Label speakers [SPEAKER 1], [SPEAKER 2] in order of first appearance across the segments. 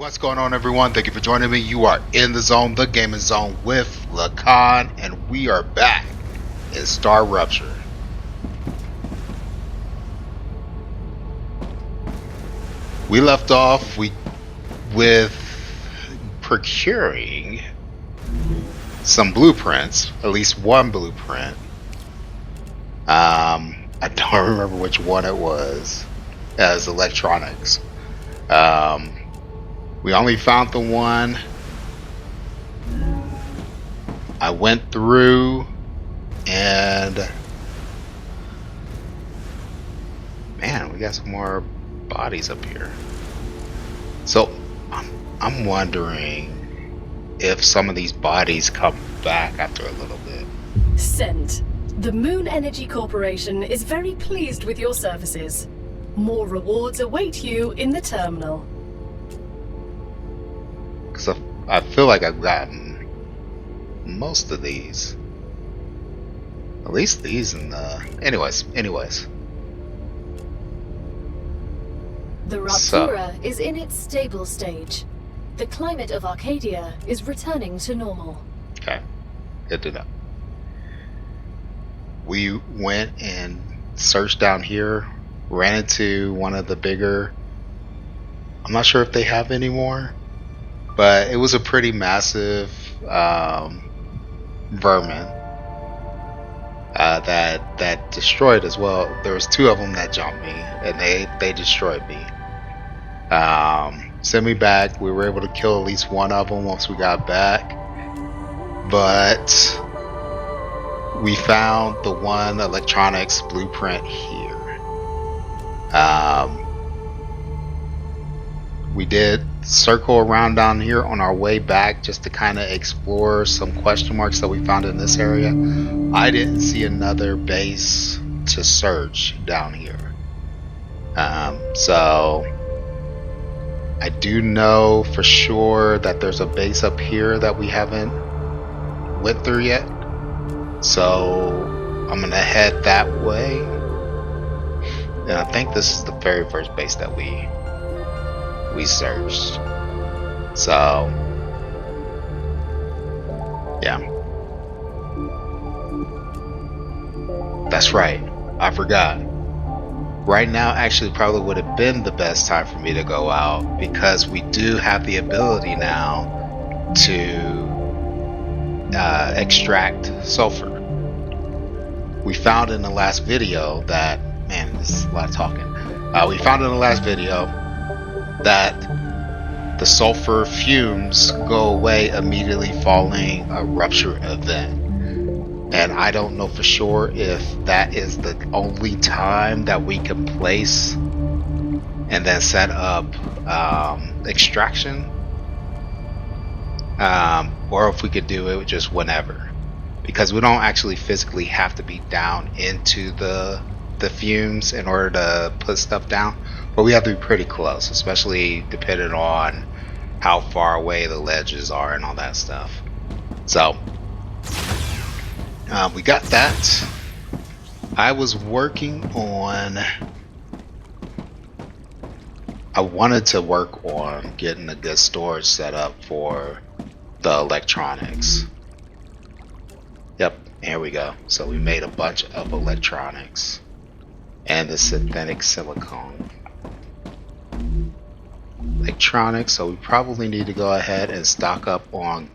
[SPEAKER 1] What's going on, everyone? Thank you for joining me. You are in the zone, the gaming zone with Lacan, and we are back in StarRupture. We left off with procuring some blueprints, at least one blueprint. I don't remember which one it was as electronics. We only found the one. I went through and man, we got some more bodies up here. So I'm wondering if some of these bodies come back after a little bit.
[SPEAKER 2] Sent. The Moon Energy Corporation is very pleased with your services. More rewards await you in the terminal.
[SPEAKER 1] Because I feel like I've gotten most of these. At least these in the... Anyways.
[SPEAKER 3] The Raptura is in its stable stage. The climate of Arcadia is returning to normal.
[SPEAKER 1] Okay, good to know. We went and searched down here, ran into one of the bigger... I'm not sure if they have any more, but it was a pretty massive vermin that destroyed as well. There was two of them that jumped me, and they destroyed me. Sent me back. We were able to kill at least one of them once we got back, but we found the one electronics blueprint here. We did circle around down here on our way back just to kind of explore some question marks that we found in this area. I didn't see another base to search down here. So I do know for sure that there's a base up here that we haven't went through yet. So I'm gonna head that way. And I think this is the very first base that we searched. So yeah, that's right, I forgot. Right now actually probably would have been the best time for me to go out, because we do have the ability now to extract sulfur. We found in the last video that, man, this is a lot of talking. We found in the last video that the sulfur fumes go away immediately following a rupture event. And I don't know for sure if that is the only time that we can place and then set up extraction, or if we could do it just whenever, because we don't actually physically have to be down into the fumes in order to put stuff down, but we have to be pretty close, especially depending on how far away the ledges are and all that stuff. So we got that. I was working on... I wanted to work on getting a good storage set up for the electronics. Yep, here we go. So we made a bunch of electronics and the synthetic silicone. Electronics, so we probably need to go ahead and stock up on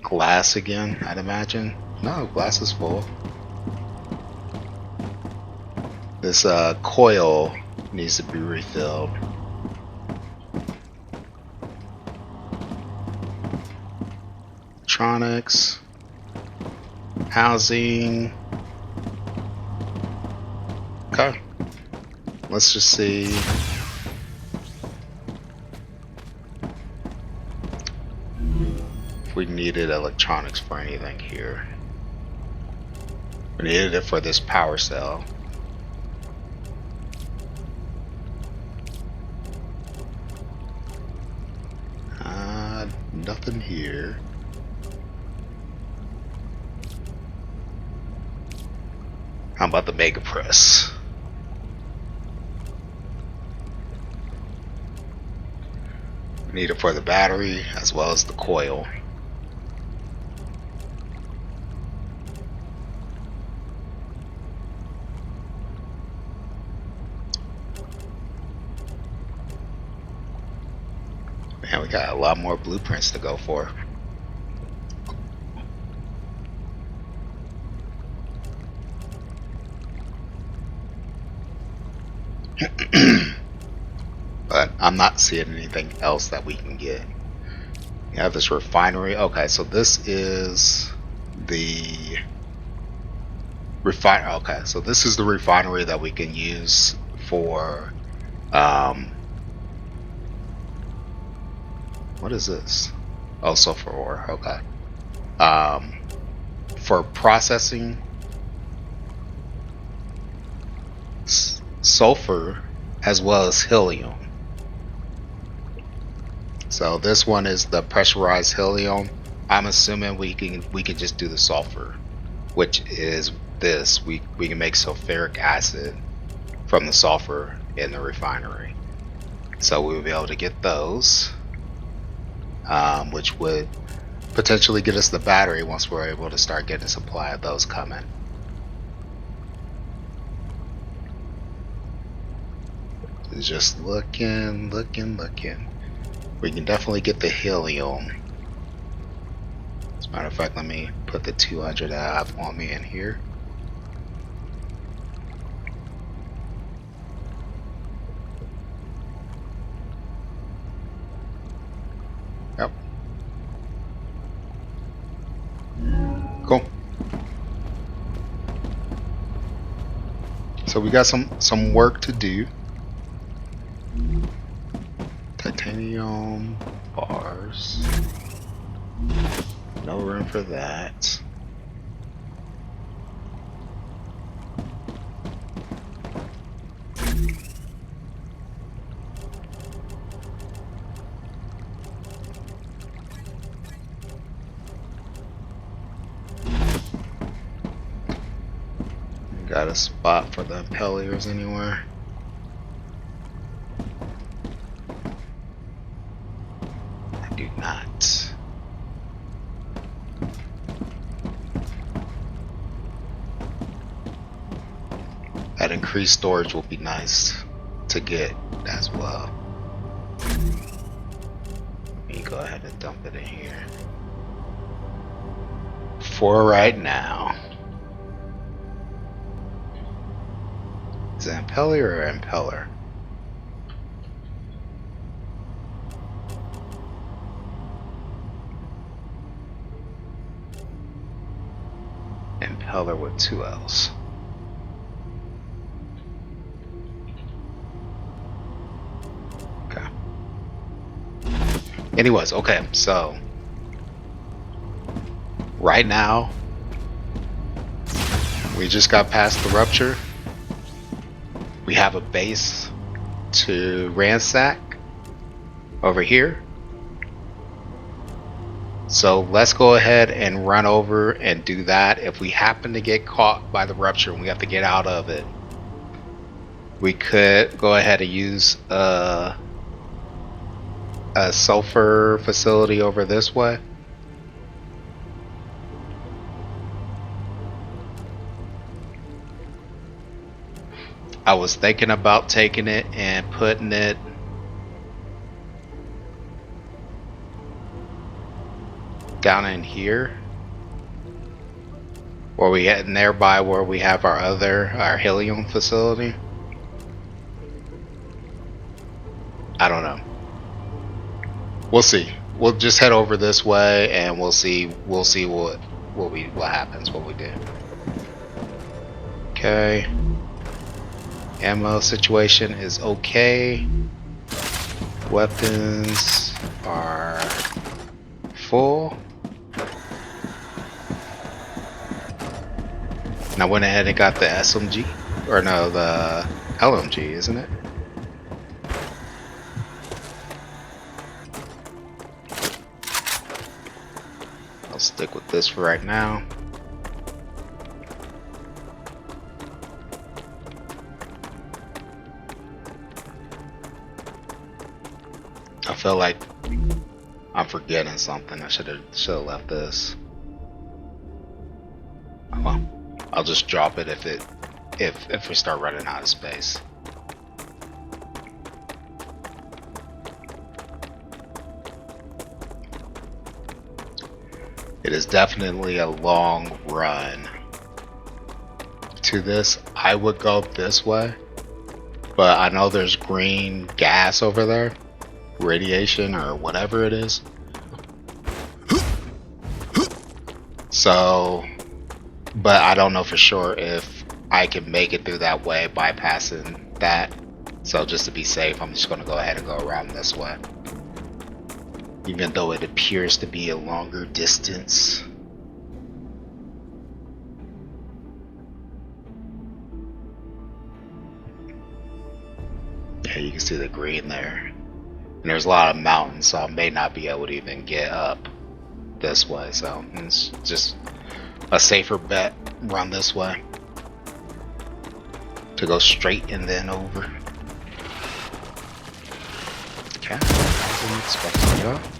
[SPEAKER 1] glass again, I'd imagine. No, glass is full. This coil needs to be refilled. Electronics, housing. Okay, let's just see. If we needed electronics for anything here. We needed it for this power cell. Nothing here. How about the Mega Press? needed for the battery as well as the coil. Man, we got a lot more blueprints to go for. But I'm not seeing anything else that we can get. We have this refinery. Okay, so this is the Okay, so this is the refinery that we can use for what is this? Oh, sulfur ore. Okay. For processing sulfur as well as helium. So this one is the pressurized helium. I'm assuming we can just do the sulfur, which is this. We can make sulfuric acid from the sulfur in the refinery. So we will be able to get those, which would potentially get us the battery once we're able to start getting a supply of those coming. It's just looking. We can definitely get the helium. As a matter of fact, let me put the 200 that I have on me in here. Yep. Cool. So we got some work to do. Titanium bars. No room for that. Got a spot for the impellers anywhere? I do not. That increased storage will be nice to get as well. Let me go ahead and dump it in here. For right now. Is it impeller or impeller? Impeller with 2 L's. Okay. Anyways, okay, so right now we just got past the rupture. We have a base to ransack over here. So let's go ahead and run over and do that. If we happen to get caught by the rupture and we have to get out of it, we could go ahead and use a sulfur facility over this way. I was thinking about taking it and putting it down in here, where we had nearby where we have our helium facility. I don't know. We'll see. We'll just head over this way and we'll see what happens, what we do. Okay. Ammo situation is okay. Weapons are full. And I went ahead and got the SMG, or no, the LMG, isn't it? I'll stick with this for right now. feel like I'm forgetting something. I should have left this. Well, I'll just drop it if we start running out of space. It is definitely a long run to this. I would go this way, but I know there's green gas over there, radiation or whatever it is. So, but I don't know for sure if I can make it through that way bypassing that. So just to be safe, I'm just going to go ahead and go around this way. Even though it appears to be a longer distance. Yeah, you can see the green there. And there's a lot of mountains, so I may not be able to even get up this way. So it's just a safer bet, run this way. To go straight and then over. Okay, I wasn't expecting that.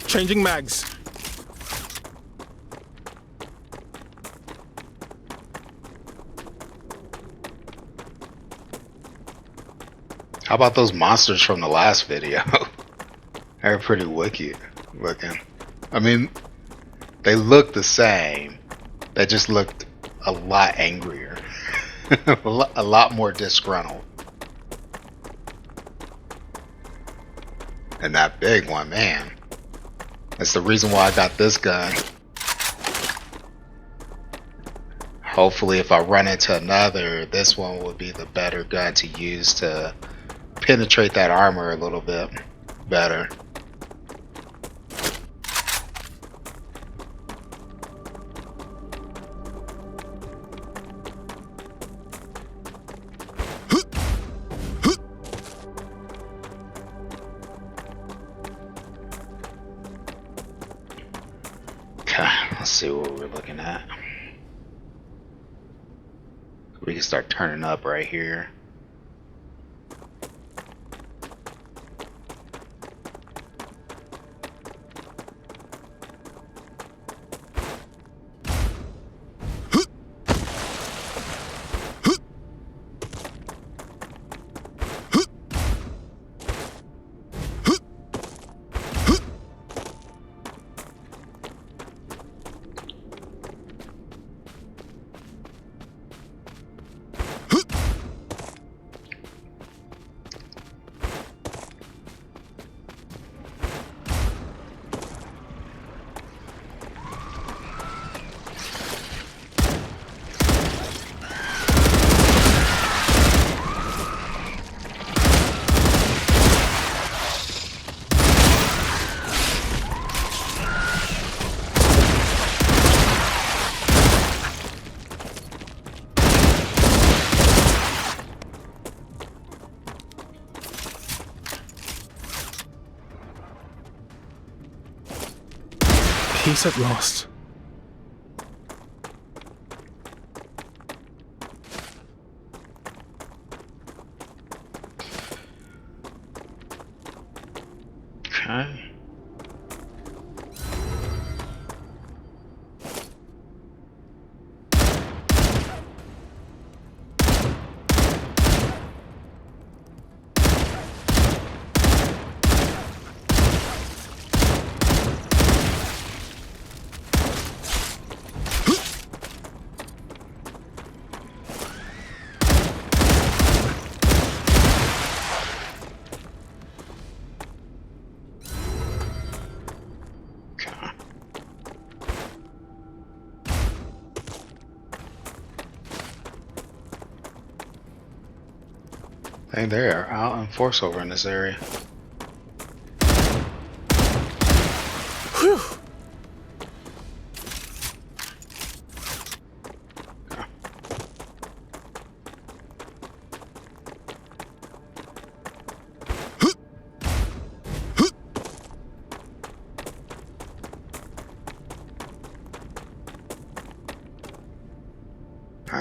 [SPEAKER 4] Changing mags.
[SPEAKER 1] How about those monsters from the last video? They're pretty wicked looking. I mean, they look the same. They just looked a lot angrier. A lot more disgruntled. And that big one, man. That's the reason why I got this gun. Hopefully if I run into another, this one will be the better gun to use to penetrate that armor a little bit better. Let's see what we're looking at. We can start turning up right here.
[SPEAKER 4] Peace at last.
[SPEAKER 1] Okay. Hey, they are out in force over in this area.
[SPEAKER 4] Whew.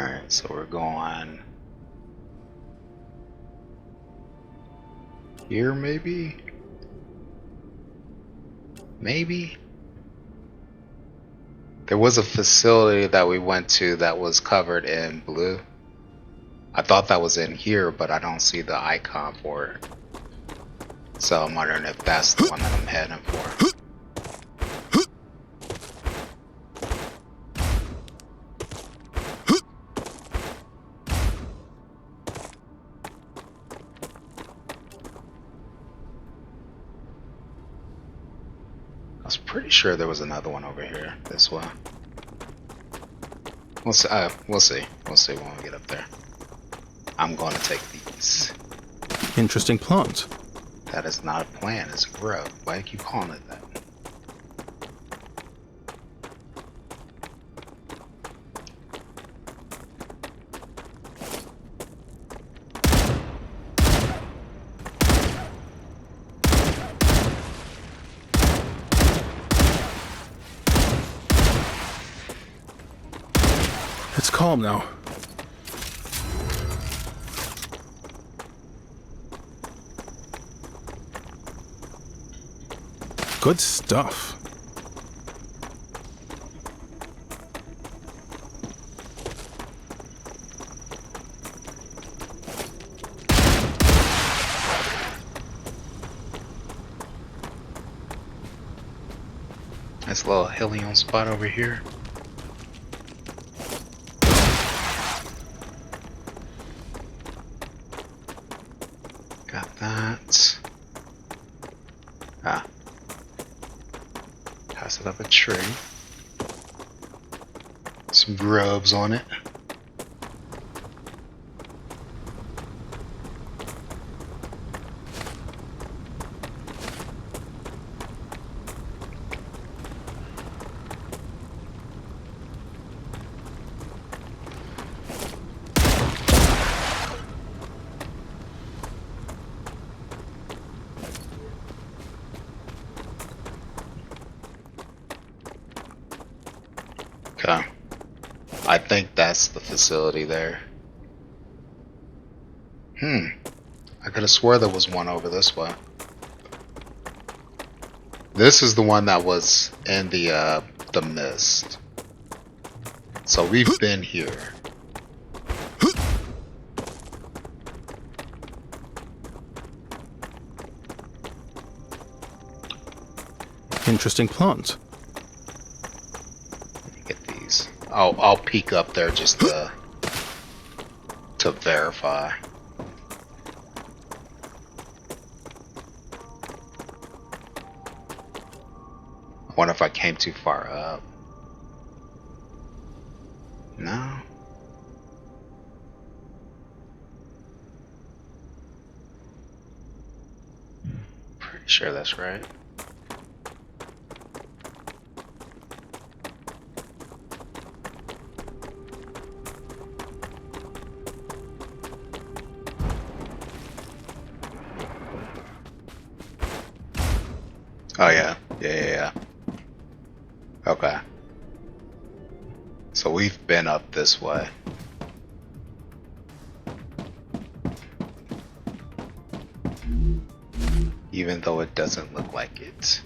[SPEAKER 1] Alright, so we're going here, maybe? Maybe? There was a facility that we went to that was covered in blue. I thought that was in here, but I don't see the icon for it. So I'm wondering if that's the one that I'm heading for. I was pretty sure there was another one over here, this way. We'll see. We'll see. We'll see when we get up there. I'm going to take these.
[SPEAKER 4] Interesting plant.
[SPEAKER 1] That is not a plant, it's a grub. Why do you keep calling it that?
[SPEAKER 4] It's calm now. Good stuff.
[SPEAKER 1] Nice little helium spot over here. Got that. Ah. Pass it up a tree. Some grubs on it. Okay. I think that's the facility there. I could have swore there was one over this way. This is the one that was in the mist. So we've been here.
[SPEAKER 4] Interesting plant.
[SPEAKER 1] Get these. I'll peek up there just to verify. I wonder if I came too far up. No. Pretty sure that's right. Oh yeah. Yeah. Okay. So we've been up this way. Even though it doesn't look like it.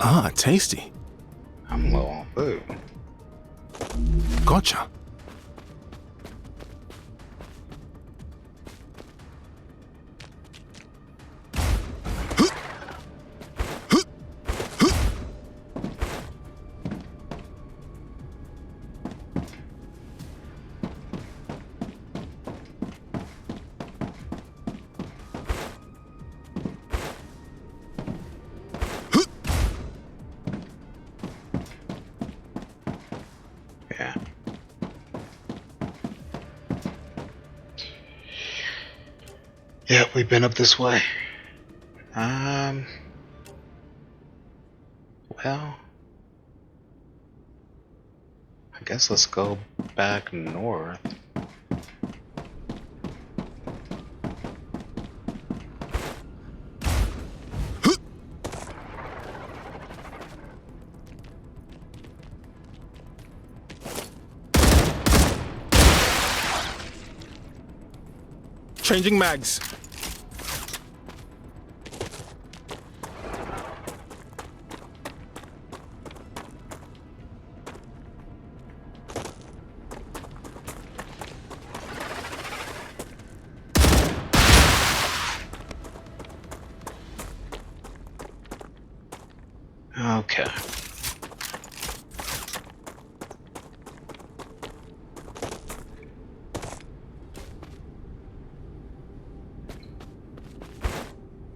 [SPEAKER 4] Ah, tasty.
[SPEAKER 1] I'm low on food.
[SPEAKER 4] Gotcha.
[SPEAKER 1] Yeah. Yep, we've been up this way. Well, I guess let's go back north.
[SPEAKER 4] Changing mags.
[SPEAKER 1] Okay.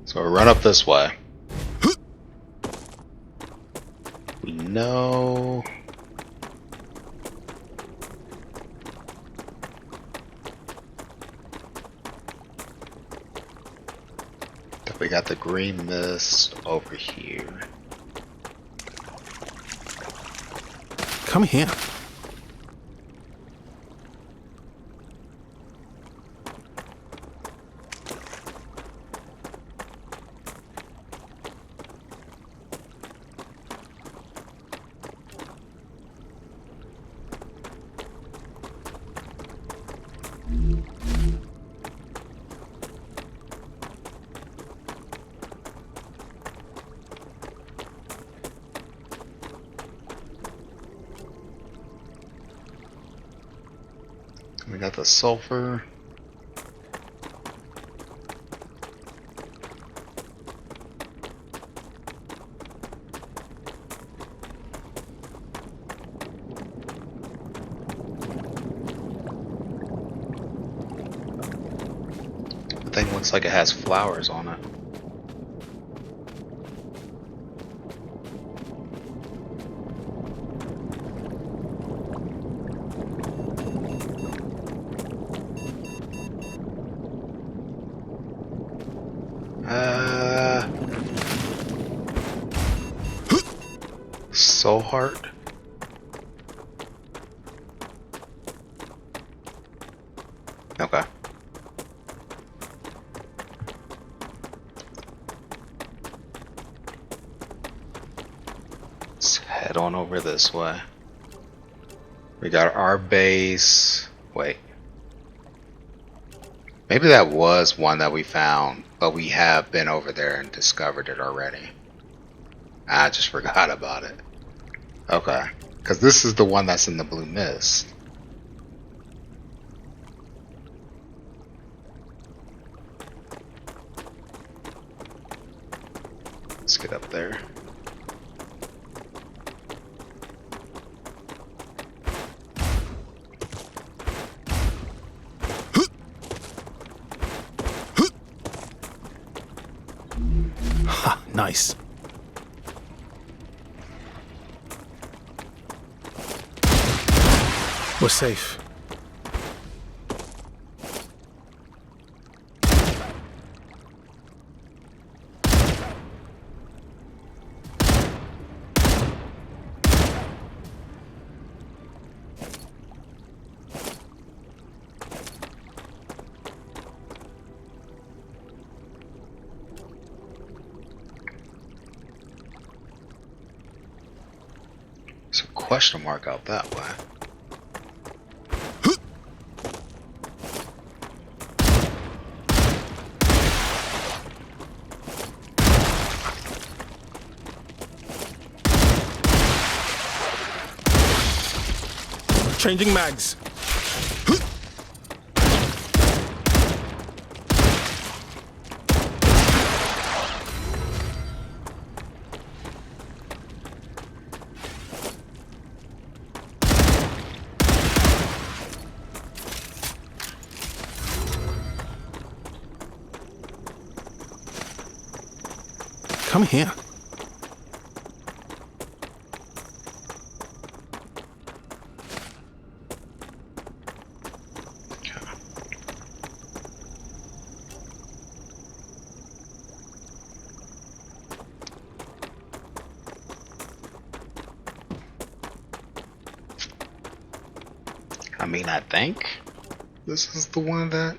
[SPEAKER 1] So we run up this way. We know. That we got the green mist over here.
[SPEAKER 4] Come here.
[SPEAKER 1] We got the sulfur. The thing looks like it has flowers on it. Soul heart. Okay. Let's head on over this way. We got our base. Wait. Maybe that was one that we found, but we have been over there and discovered it already. I just forgot about it. Okay. Because this is the one that's in the blue mist. Let's get up there.
[SPEAKER 4] Ha, nice. We're safe.
[SPEAKER 1] There's a question mark out that way.
[SPEAKER 4] Changing mags. Come here.
[SPEAKER 1] I mean, I think this is the one that...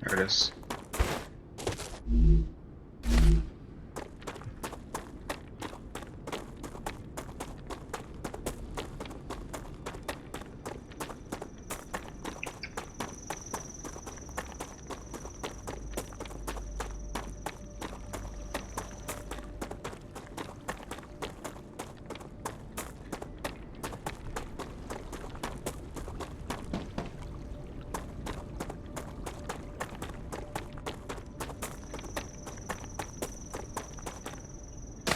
[SPEAKER 1] There it is.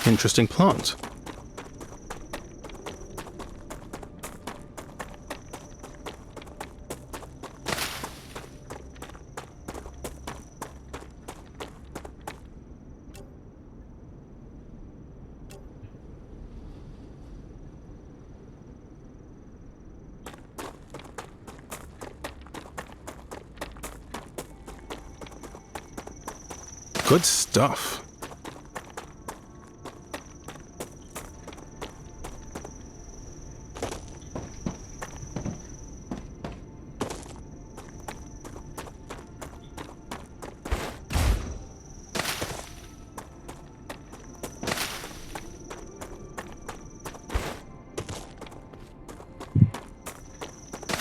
[SPEAKER 4] Interesting plant. Good stuff.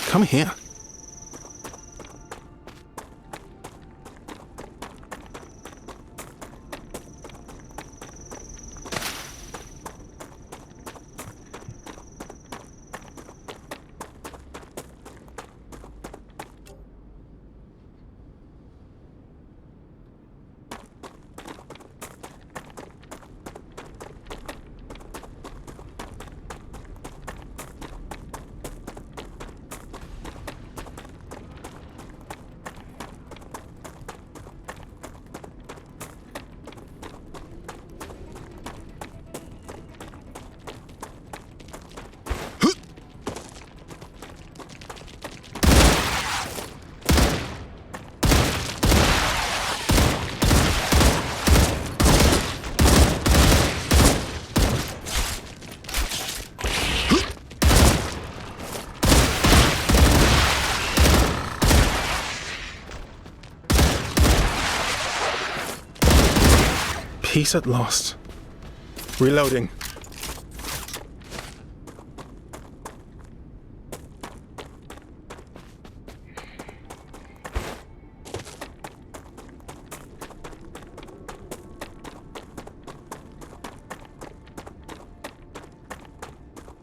[SPEAKER 4] Come here. Peace at last. Reloading.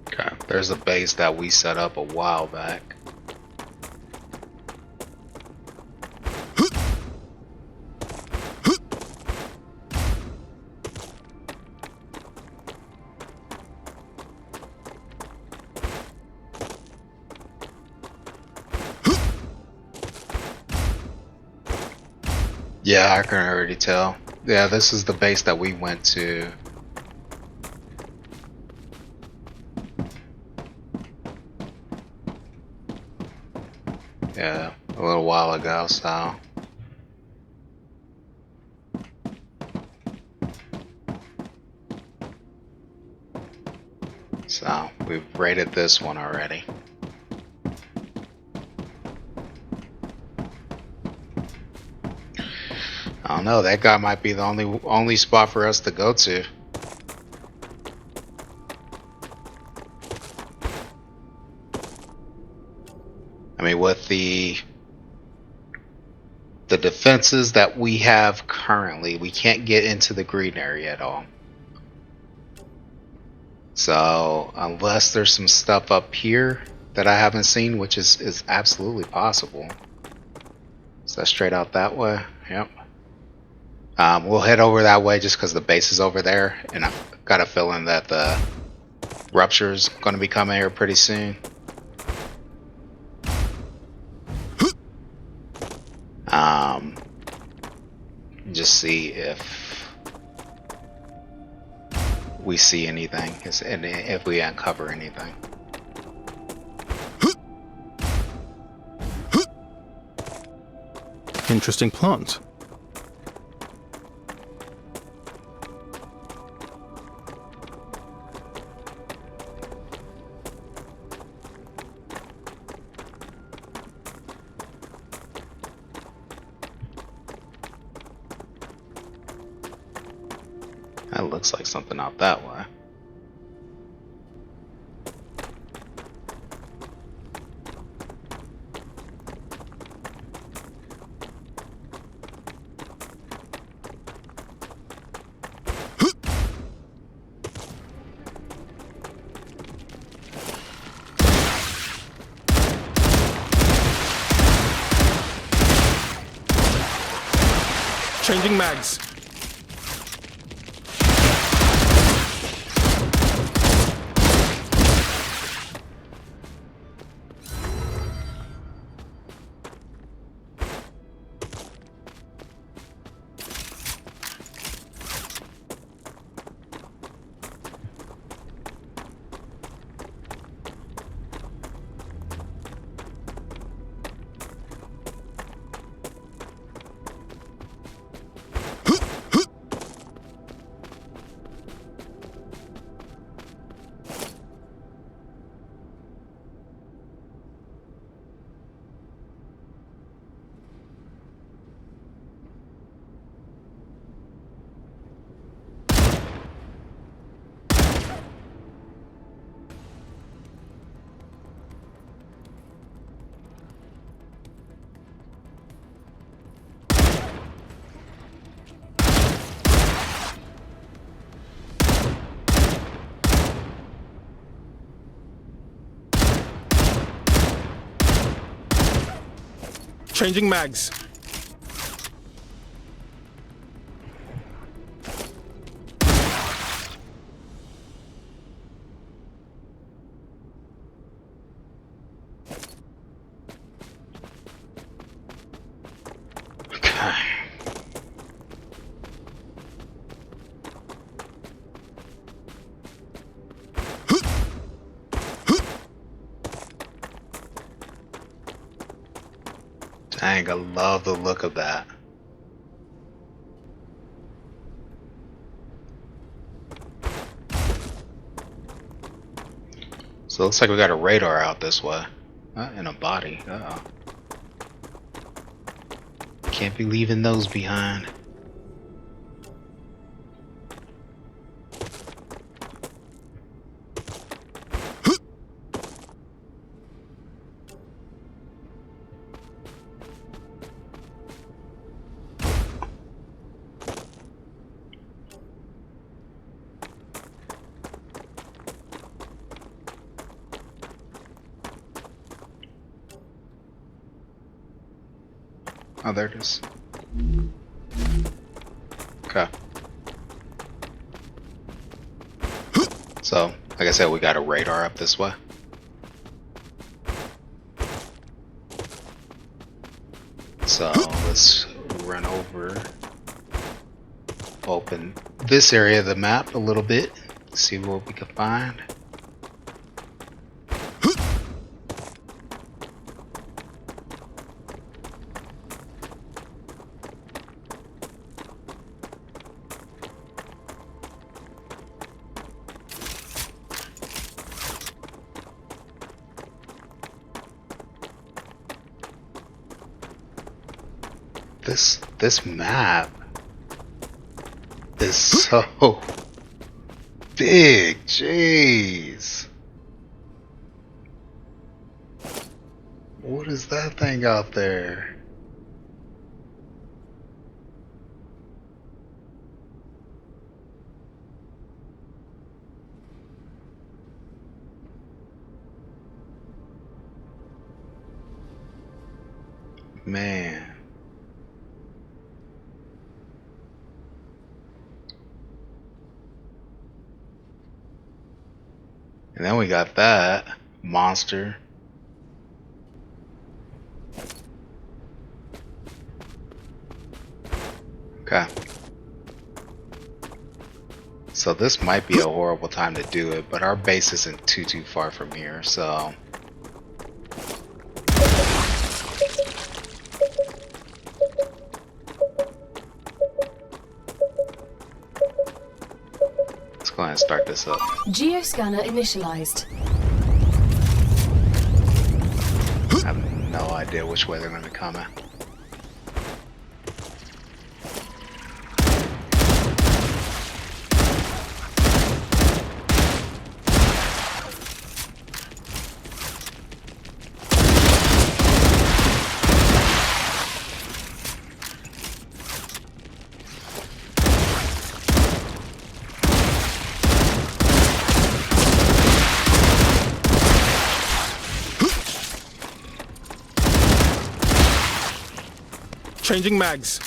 [SPEAKER 1] Okay, there's a base that we set up a while back. Yeah, I can already tell. Yeah, this is the base that we went to. Yeah, a little while ago, so. So, we've raided this one already. I don't know, that guy might be the only spot for us to go to. I mean, with the defenses that we have currently, we can't get into the green area at all. So, unless there's some stuff up here that I haven't seen, which is absolutely possible. So straight out that way, yep. We'll head over that way just because the base is over there, and I've got a feeling that the Rupture's going to be coming here pretty soon. Just see if we see anything, and if we uncover anything.
[SPEAKER 4] Interesting plant.
[SPEAKER 1] That looks like something out that way.
[SPEAKER 4] Changing mags. Changing mags.
[SPEAKER 1] Okay. Dang, I love the look of that. So it looks like we got a radar out this way. And a body. Uh-oh. Can't be leaving those behind. Oh, there it is. Okay. So, like I said, we got a radar up this way. So, let's run over, open this area of the map a little bit, see what we can find. This map is so big, jeez. What is that thing out there? Man. And then we got that monster. Okay. So this might be a horrible time to do it, but our base isn't too far from here, so let's go ahead and start this up.
[SPEAKER 3] Geoscanner initialized.
[SPEAKER 1] I have no idea which way they're going to be coming.
[SPEAKER 4] Changing mags.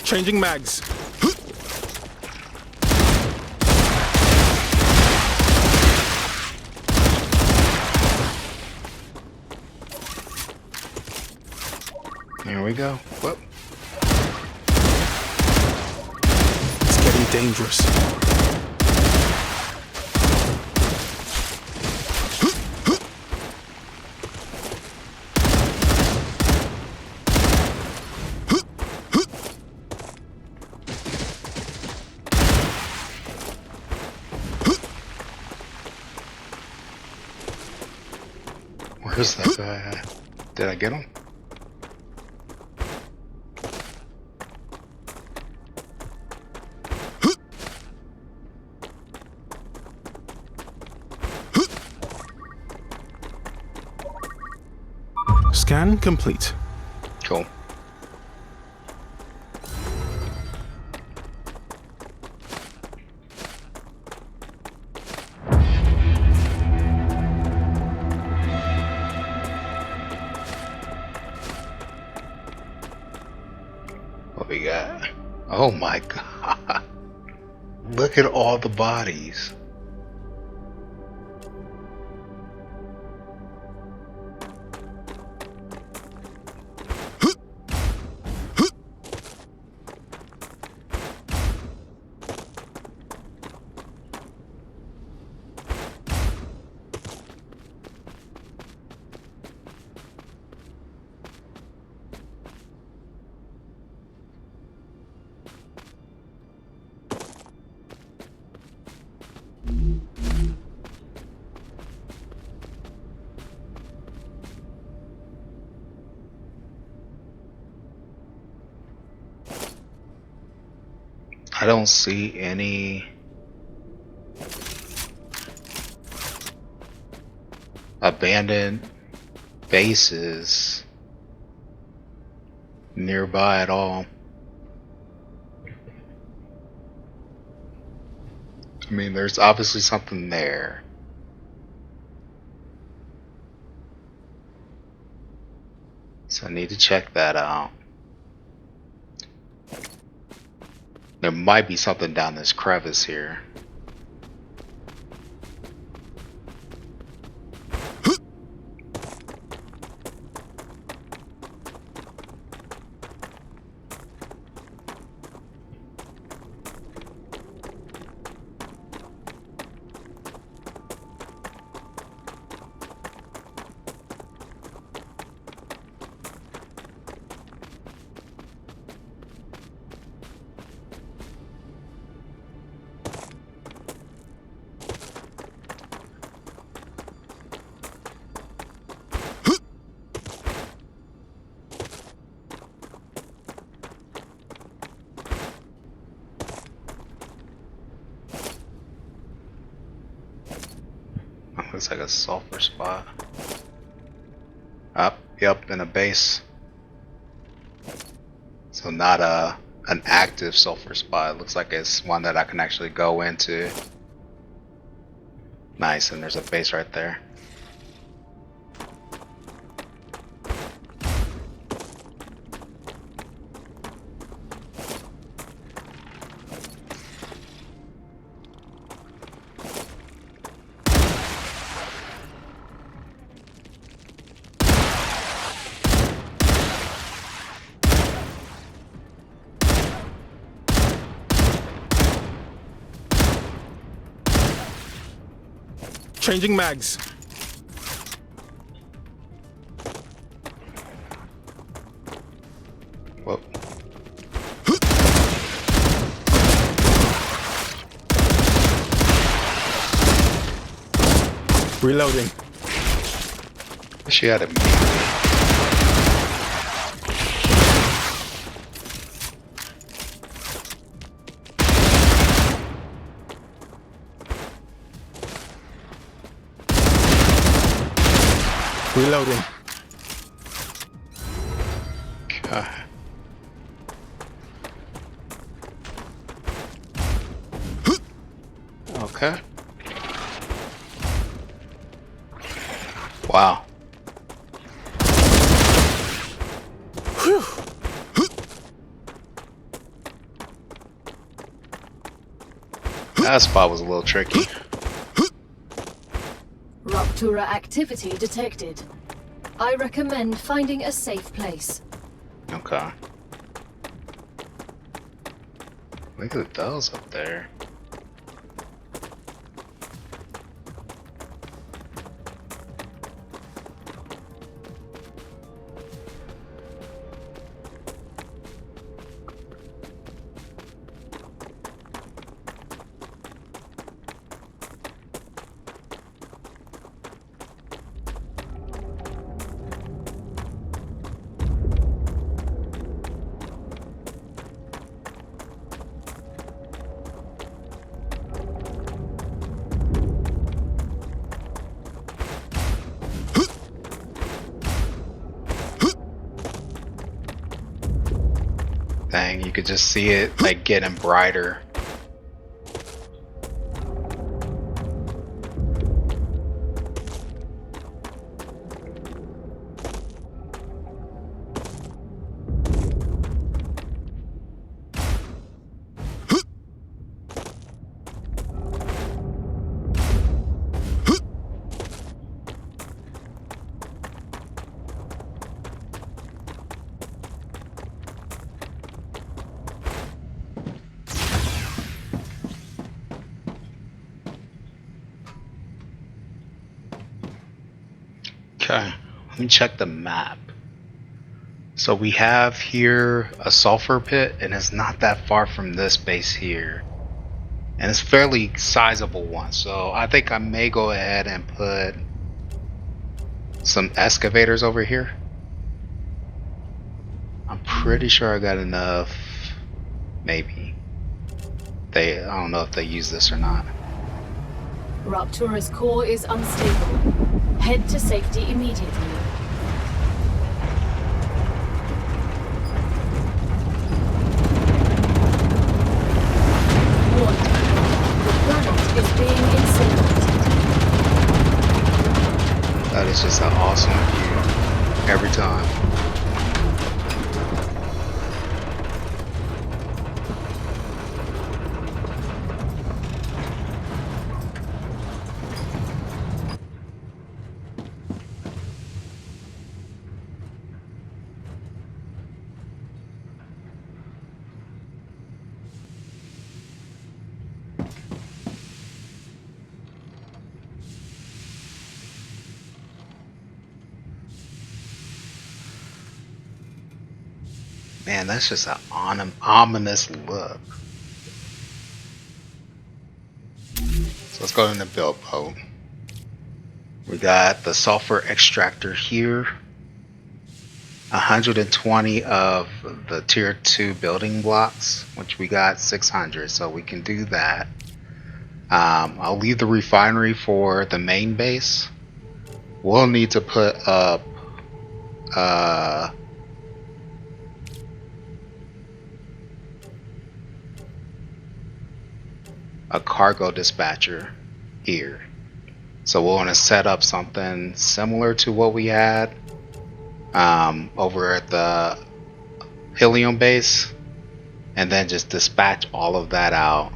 [SPEAKER 4] Changing mags.
[SPEAKER 1] Here we go. Whoop.
[SPEAKER 4] It's getting dangerous.
[SPEAKER 1] Where's that guy at? Did I get him?
[SPEAKER 4] Scan complete.
[SPEAKER 1] Cool. What we got? Oh my god. Look at all the bodies. I don't see any abandoned bases nearby at all. I mean, there's obviously something there. So I need to check that out. There might be something down this crevice here. Looks like a sulfur spot. Up, yep, in a base. So not an active sulfur spot. It looks like it's one that I can actually go into. Nice, and there's a base right there.
[SPEAKER 4] Changing mags.
[SPEAKER 1] Whoa.
[SPEAKER 4] Reloading.
[SPEAKER 1] She had it.
[SPEAKER 4] Reloading.
[SPEAKER 1] Okay. Okay. Wow.
[SPEAKER 4] Whew.
[SPEAKER 1] That spot was a little tricky.
[SPEAKER 3] Raptura activity detected. I recommend finding a safe place.
[SPEAKER 1] Okay. Look at those up there. Dang, you could just see it like getting brighter. Okay, let me check the map. So we have here a sulfur pit, and it's not that far from this base here. And it's a fairly sizable one, so I think I may go ahead and put some excavators over here. I'm pretty sure I got enough. Maybe. I don't know if they use this or not.
[SPEAKER 3] Raptura's core is unstable. Head to safety immediately. Warning. The planet is being incinerated.
[SPEAKER 1] That is just an awesome view every time. Man, that's just an ominous look. So let's go in the build mode. We got the sulfur extractor here. 120 of the tier 2 building blocks, which we got 600, so we can do that. I'll leave the refinery for the main base. We'll need to put up a cargo dispatcher here. So we'll want to set up something similar to what we had over at the helium base, and then just dispatch all of that out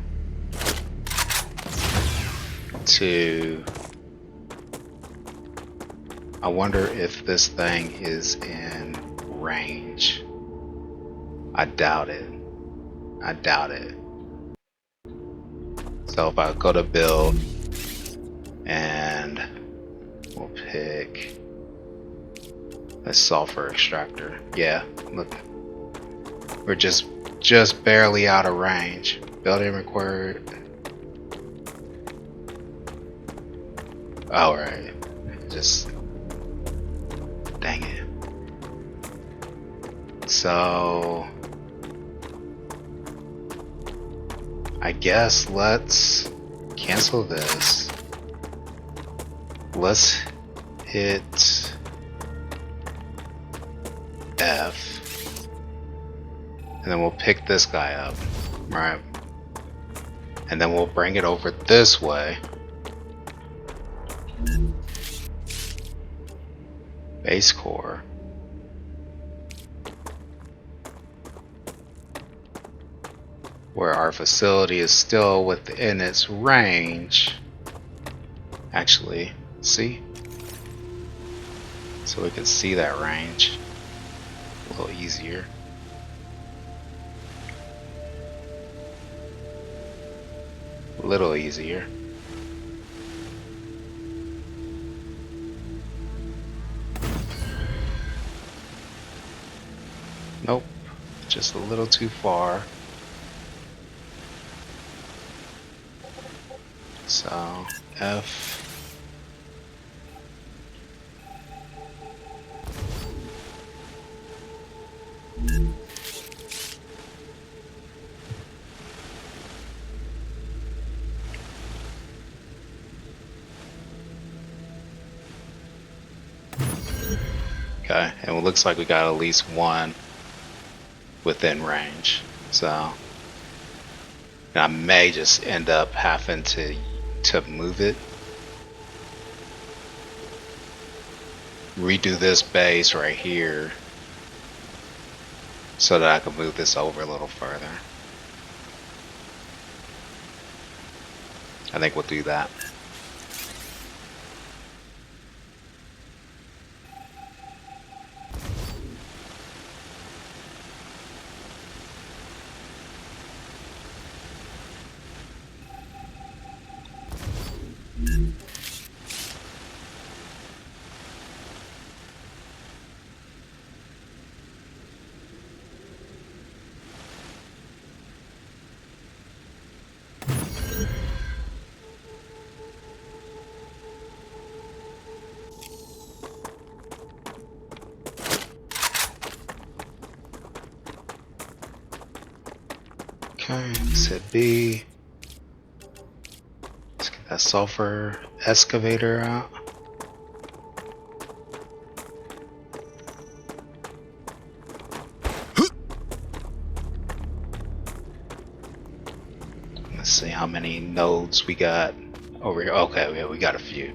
[SPEAKER 1] to... I wonder if this thing is in range. I doubt it. I doubt it. So if I go to build and we'll pick a sulfur extractor. Yeah, look. We're just barely out of range. Building required. Alright. Just... Dang it. So... I guess let's cancel this. Let's hit F. And then we'll pick this guy up. Right. And then we'll bring it over this way. Base core. Where our facility is still within its range. Actually, see? So we can see that range a little easier. A little easier. Nope, just a little too far. So, F. Okay, and it looks like we got at least one within range. So, I may just end up having to move it. Redo this base right here so that I can move this over a little further. I think we'll do that. Okay, let's hit B. Let's get that sulfur excavator out. Let's see how many nodes we got over here. Okay, yeah, we got a few.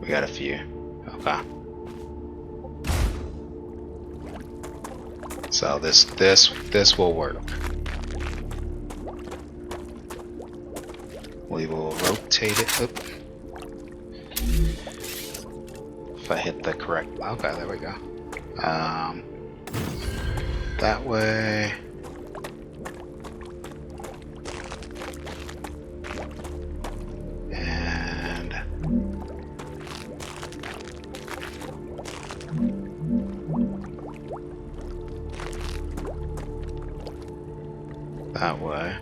[SPEAKER 1] We got a few. Okay. So this will work. We will rotate it up. If I hit the correct, okay, there we go. That way. And that way.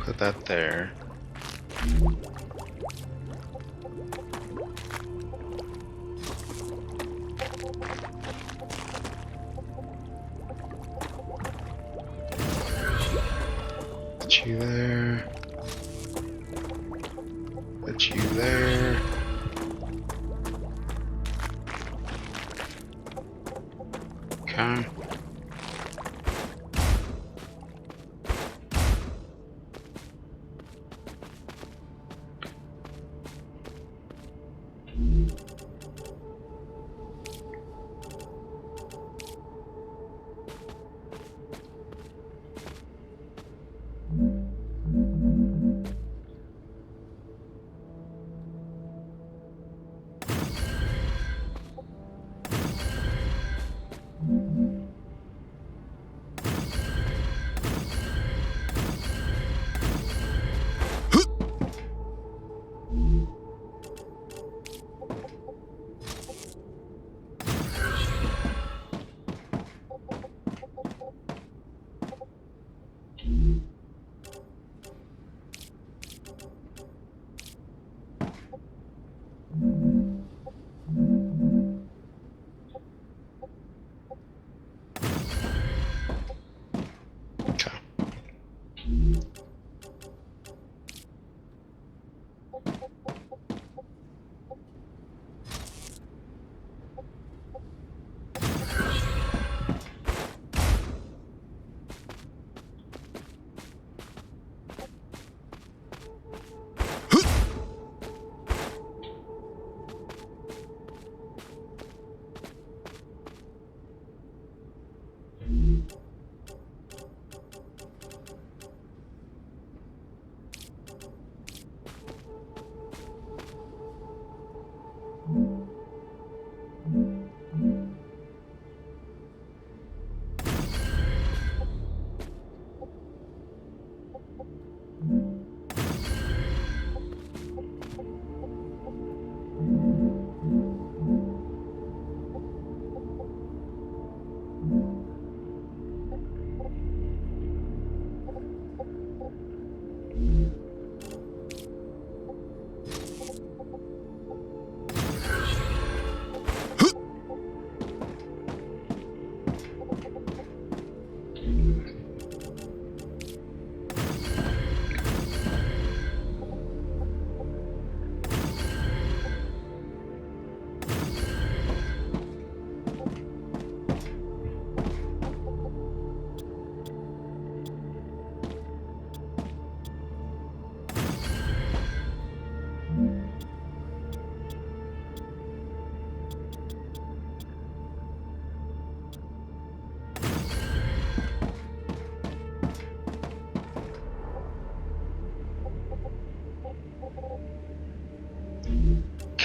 [SPEAKER 1] Put that there. Put you there. Put you there. Okay.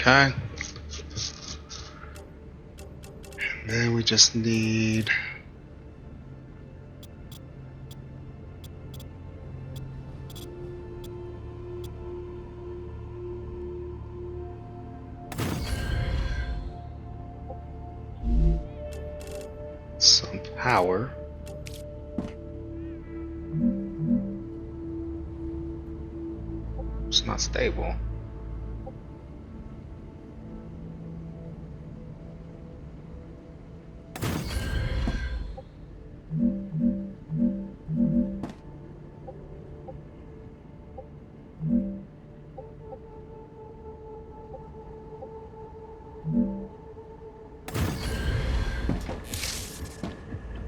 [SPEAKER 1] Okay. And then we just need some power. It's not stable.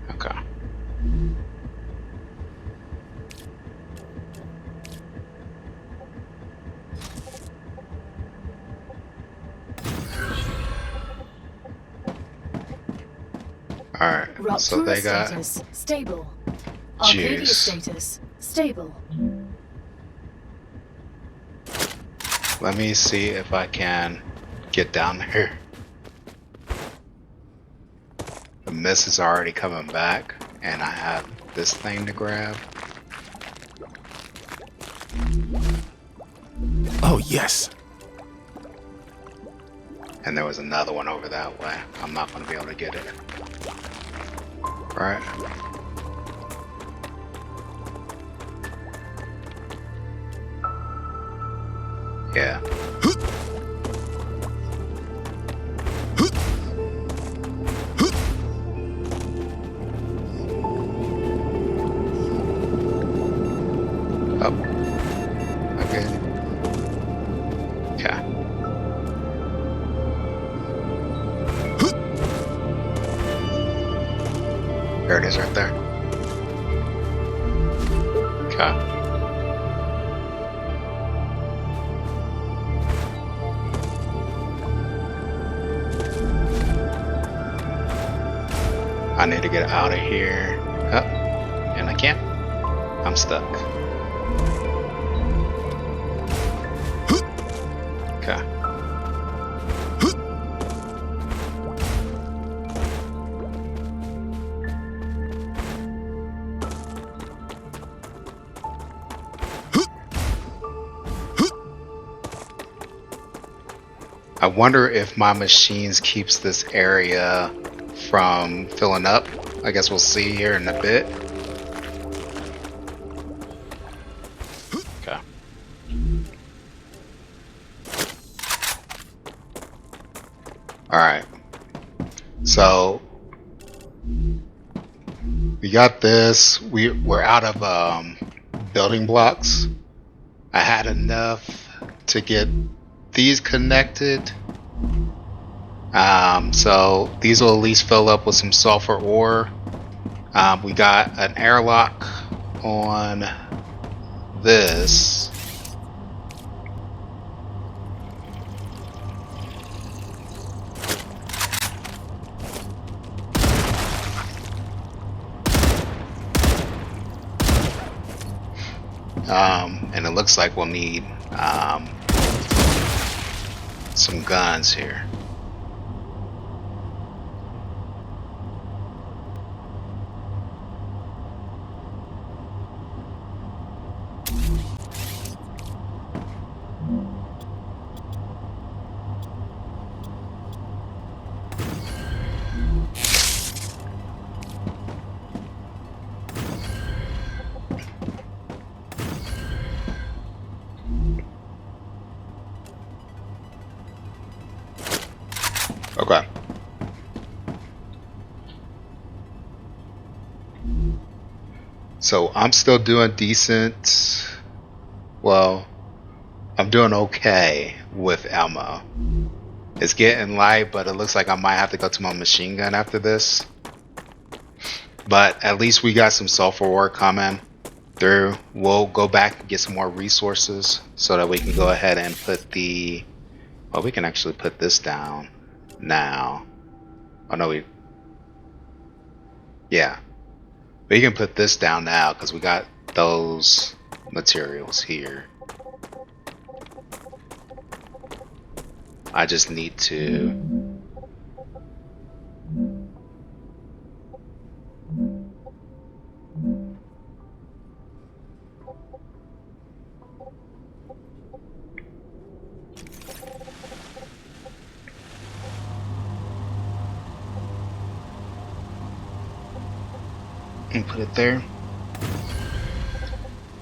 [SPEAKER 1] Okay. Alright, so they got
[SPEAKER 3] status stable. Arcadia
[SPEAKER 1] juice.
[SPEAKER 3] status stable.
[SPEAKER 1] Let me see if I can get down there. The mist is already coming back, and I have this thing to grab.
[SPEAKER 4] Oh, yes.
[SPEAKER 1] And there was another one over that way. I'm not going to be able to get it. Right? Yeah. Oh. Okay. Yeah. There it is right there. Okay. I need to get out of here. Oh, and I can't. I'm stuck. Okay. I wonder if my machines keeps this area from filling up. I guess we'll see here in a bit. Okay. Alright. So we got this. We're out of building blocks. I had enough to get these connected. So these will at least fill up with some sulfur ore. We got an airlock on this. And it looks like we'll need some guns here. Okay. So I'm still doing decent. Well, I'm doing okay with ammo. It's getting light, but it looks like I might have to go to my machine gun after this. But at least we got some sulfur ore coming through. We'll go back and get some more resources so that we can go ahead and put the... Well, we can actually put this down now. Oh no, yeah, we can put this down now because we got those materials here. I just need to and put it there.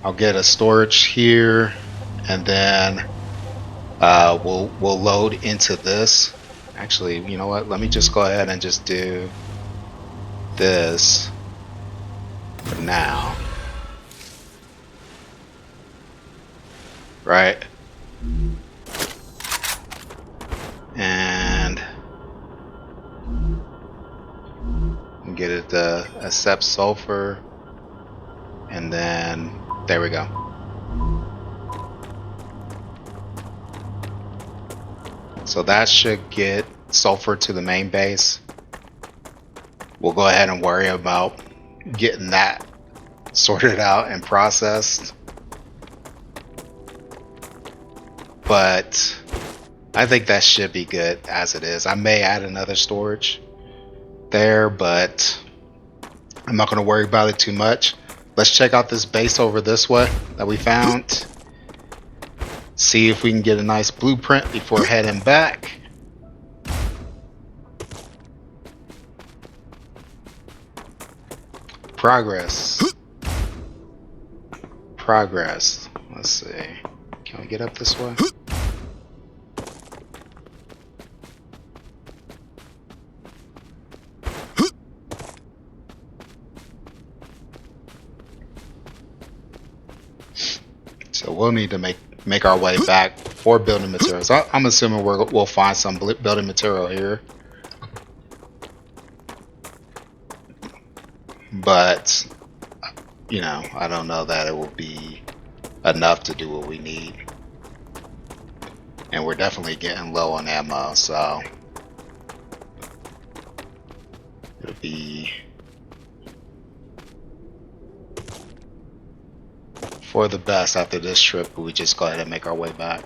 [SPEAKER 1] I'll get a storage here, and then we'll load into this. Actually, you know what? Let me just go ahead and just do this for now. Right? And get it to accept sulfur, and then there we go. So that should get sulfur to the main base. We'll go ahead and worry about getting that sorted out and processed. But I think that should be good as it is. I may add another storage there, but I'm not going to worry about it too much. Let's check out this base over this way that we found. See if we can get a nice blueprint before heading back. Progress. Progress. Let's see. Can we get up this way? So we'll need to make our way back for building materials. I'm assuming we'll find some building material here, but you know, I don't know that it will be enough to do what we need, and we're definitely getting low on ammo, so it'll be for the best after this trip. We just go ahead and make our way back.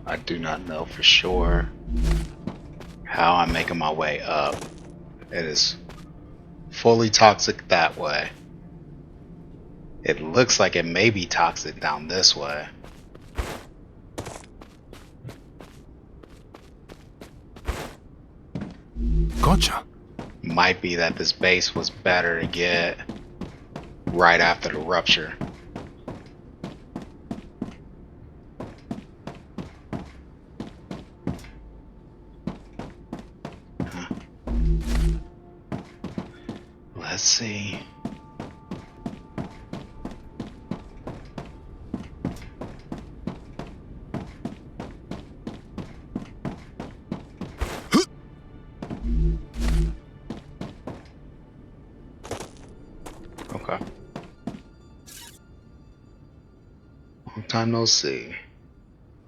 [SPEAKER 1] I do not know for sure how I'm making my way up. It is fully toxic that way. It looks like it may be toxic down this way.
[SPEAKER 4] Gotcha.
[SPEAKER 1] Might be that this base was better to get right after the rupture. Let's see. Okay. Long time no see.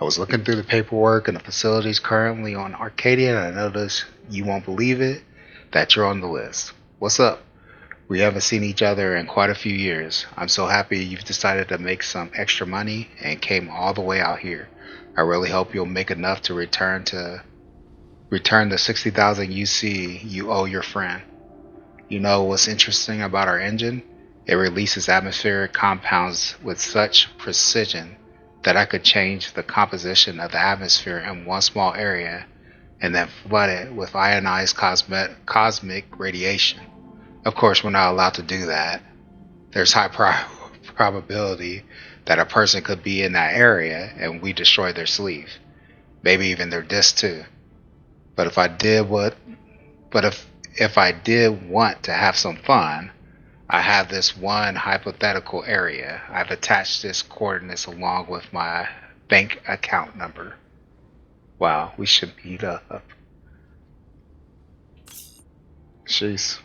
[SPEAKER 1] I was looking through the paperwork and the facilities currently on Arcadia, and I noticed, you won't believe it, that you're on the list. What's up? We haven't seen each other in quite a few years. I'm so happy you've decided to make some extra money and came all the way out here. I really hope you'll make enough to return the 60,000 UC you owe your friend. You know what's interesting about our engine? It releases atmospheric compounds with such precision that I could change the composition of the atmosphere in one small area and then flood it with ionized cosmic radiation. Of course, we're not allowed to do that. There's high probability that a person could be in that area and we destroy their sleeve, maybe even their disc too. But if I did want to have some fun, I have this one hypothetical area. I've attached this coordinates along with my bank account number. Wow, we should meet up. Jeez.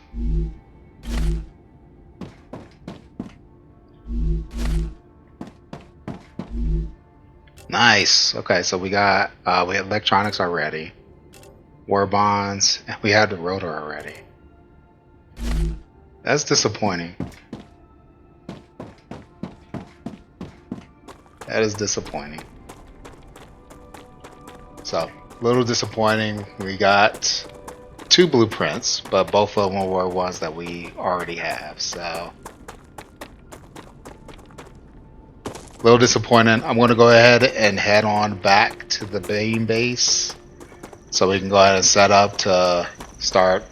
[SPEAKER 1] Nice. Okay, so we had electronics already, war bonds, and we had the rotor already. That's disappointing. That is disappointing. So, a little disappointing. We got 2 blueprints, but both of them were ones that we already have. So, a little disappointing. I'm going to go ahead and head on back to the main base so we can go ahead and set up to start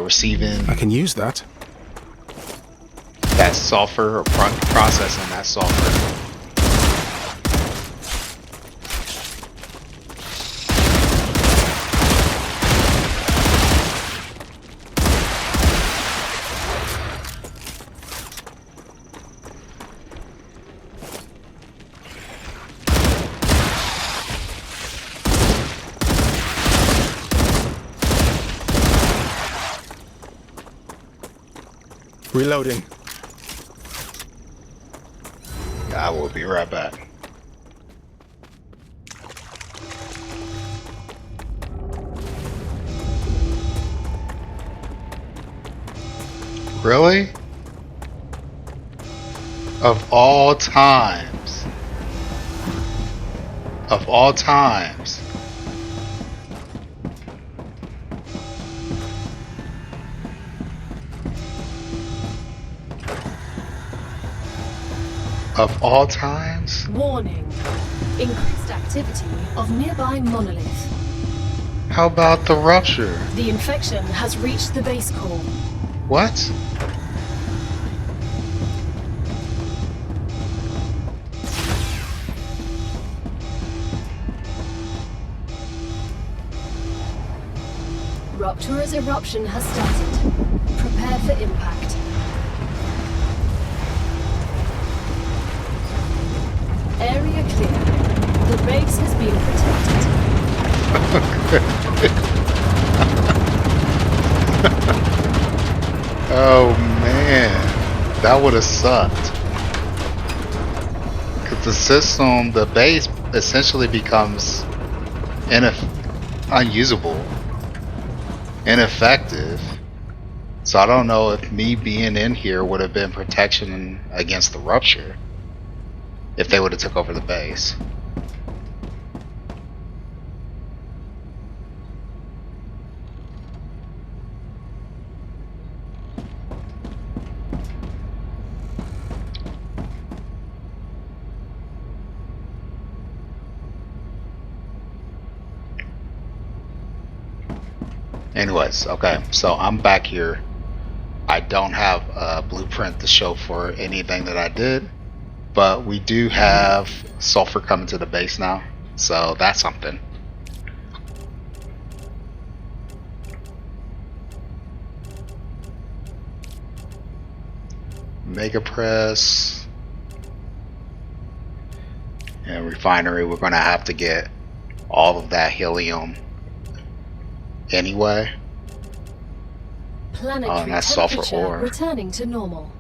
[SPEAKER 1] receiving.
[SPEAKER 4] I can use that.
[SPEAKER 1] That sulfur, or processing that sulfur.
[SPEAKER 4] Reloading.
[SPEAKER 1] I will be right back. Really? Of all times. Of all times. Of all times?
[SPEAKER 3] Warning. Increased activity of nearby monolith.
[SPEAKER 1] How about the rupture?
[SPEAKER 2] The infection has reached the base core.
[SPEAKER 1] What?
[SPEAKER 3] Rupture's eruption has started. Prepare for impact. Area clear. The base has been protected.
[SPEAKER 1] Oh man, that would have sucked. Because the system, the base essentially becomes unusable, ineffective. So I don't know if me being in here would have been protection against the rupture if they would have took over the base. Anyways, okay, so I'm back here. I don't have a blueprint to show for anything that I did, but we do have sulfur coming to the base now, so that's something. Mega press and refinery. We're going to have to get all of that helium anyway.
[SPEAKER 3] Planetary
[SPEAKER 1] that's sulfur
[SPEAKER 3] temperature
[SPEAKER 1] ore.
[SPEAKER 3] returning to normal.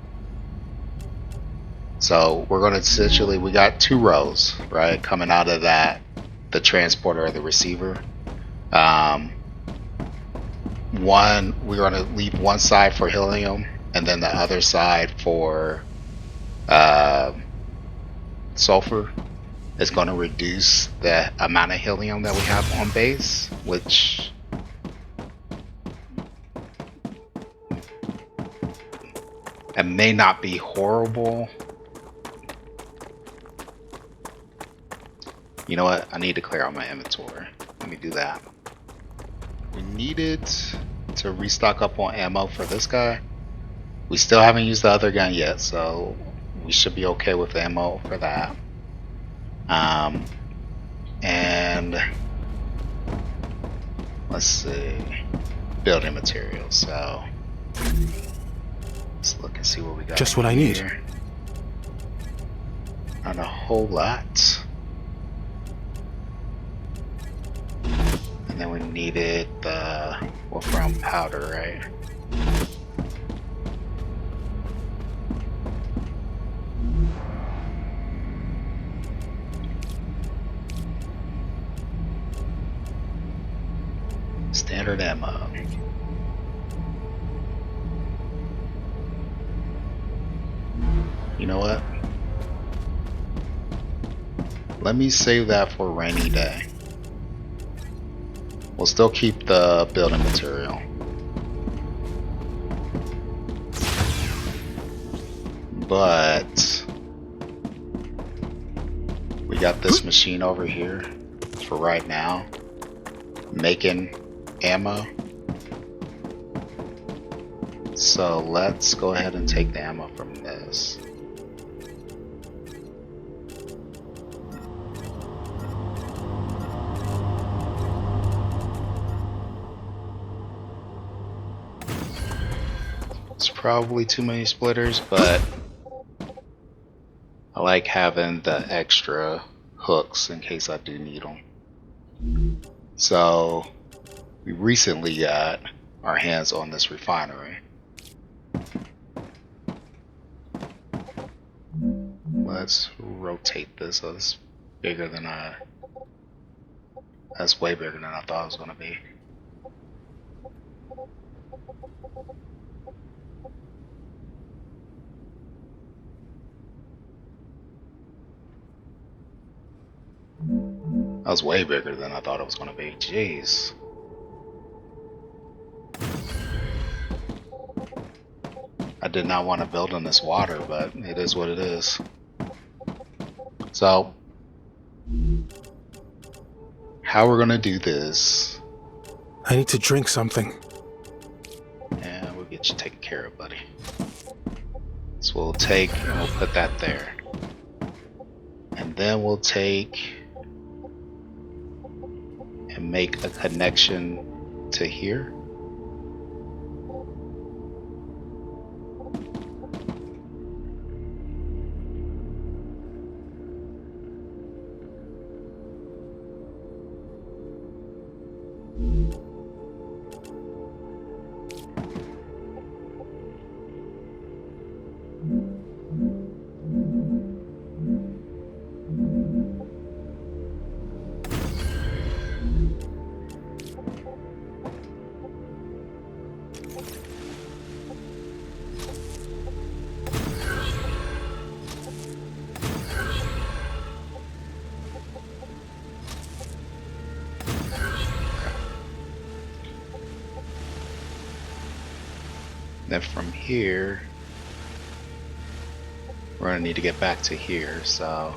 [SPEAKER 1] So we're going to essentially, we got 2 rows, right, coming out of that, the transporter or the receiver. One, we're going to leave one side for helium and then the other side for sulfur. It's going to reduce the amount of helium that we have on base, which It may not be horrible. You know what? I need to clear out my inventory. Let me do that. We needed to restock up on ammo for this guy. We still haven't used the other gun yet, so we should be okay with ammo for that. And let's see, building materials. So let's look and see what we got.
[SPEAKER 4] Just what I need.
[SPEAKER 1] Not a whole lot. And then we needed the wolfram powder, right? Standard ammo. You know what? Let me save that for a rainy day. We'll still keep the building material. But we got this machine over here for right now, making ammo. So let's go ahead and take the ammo from this. It's probably too many splitters, but I like having the extra hooks in case I do need them. So we recently got our hands on this refinery. Let's rotate this so it's bigger than that's way bigger than I thought it was going to be. That was way bigger than I thought it was going to be. Jeez. I did not want to build in this water, but it is what it is. So, how we're going to do this...
[SPEAKER 4] I need to drink something.
[SPEAKER 1] Yeah, we'll get you taken care of, buddy. So we'll take and we'll put that there. And then we'll take and make a connection to here. Then from here, we're going to need to get back to here, so...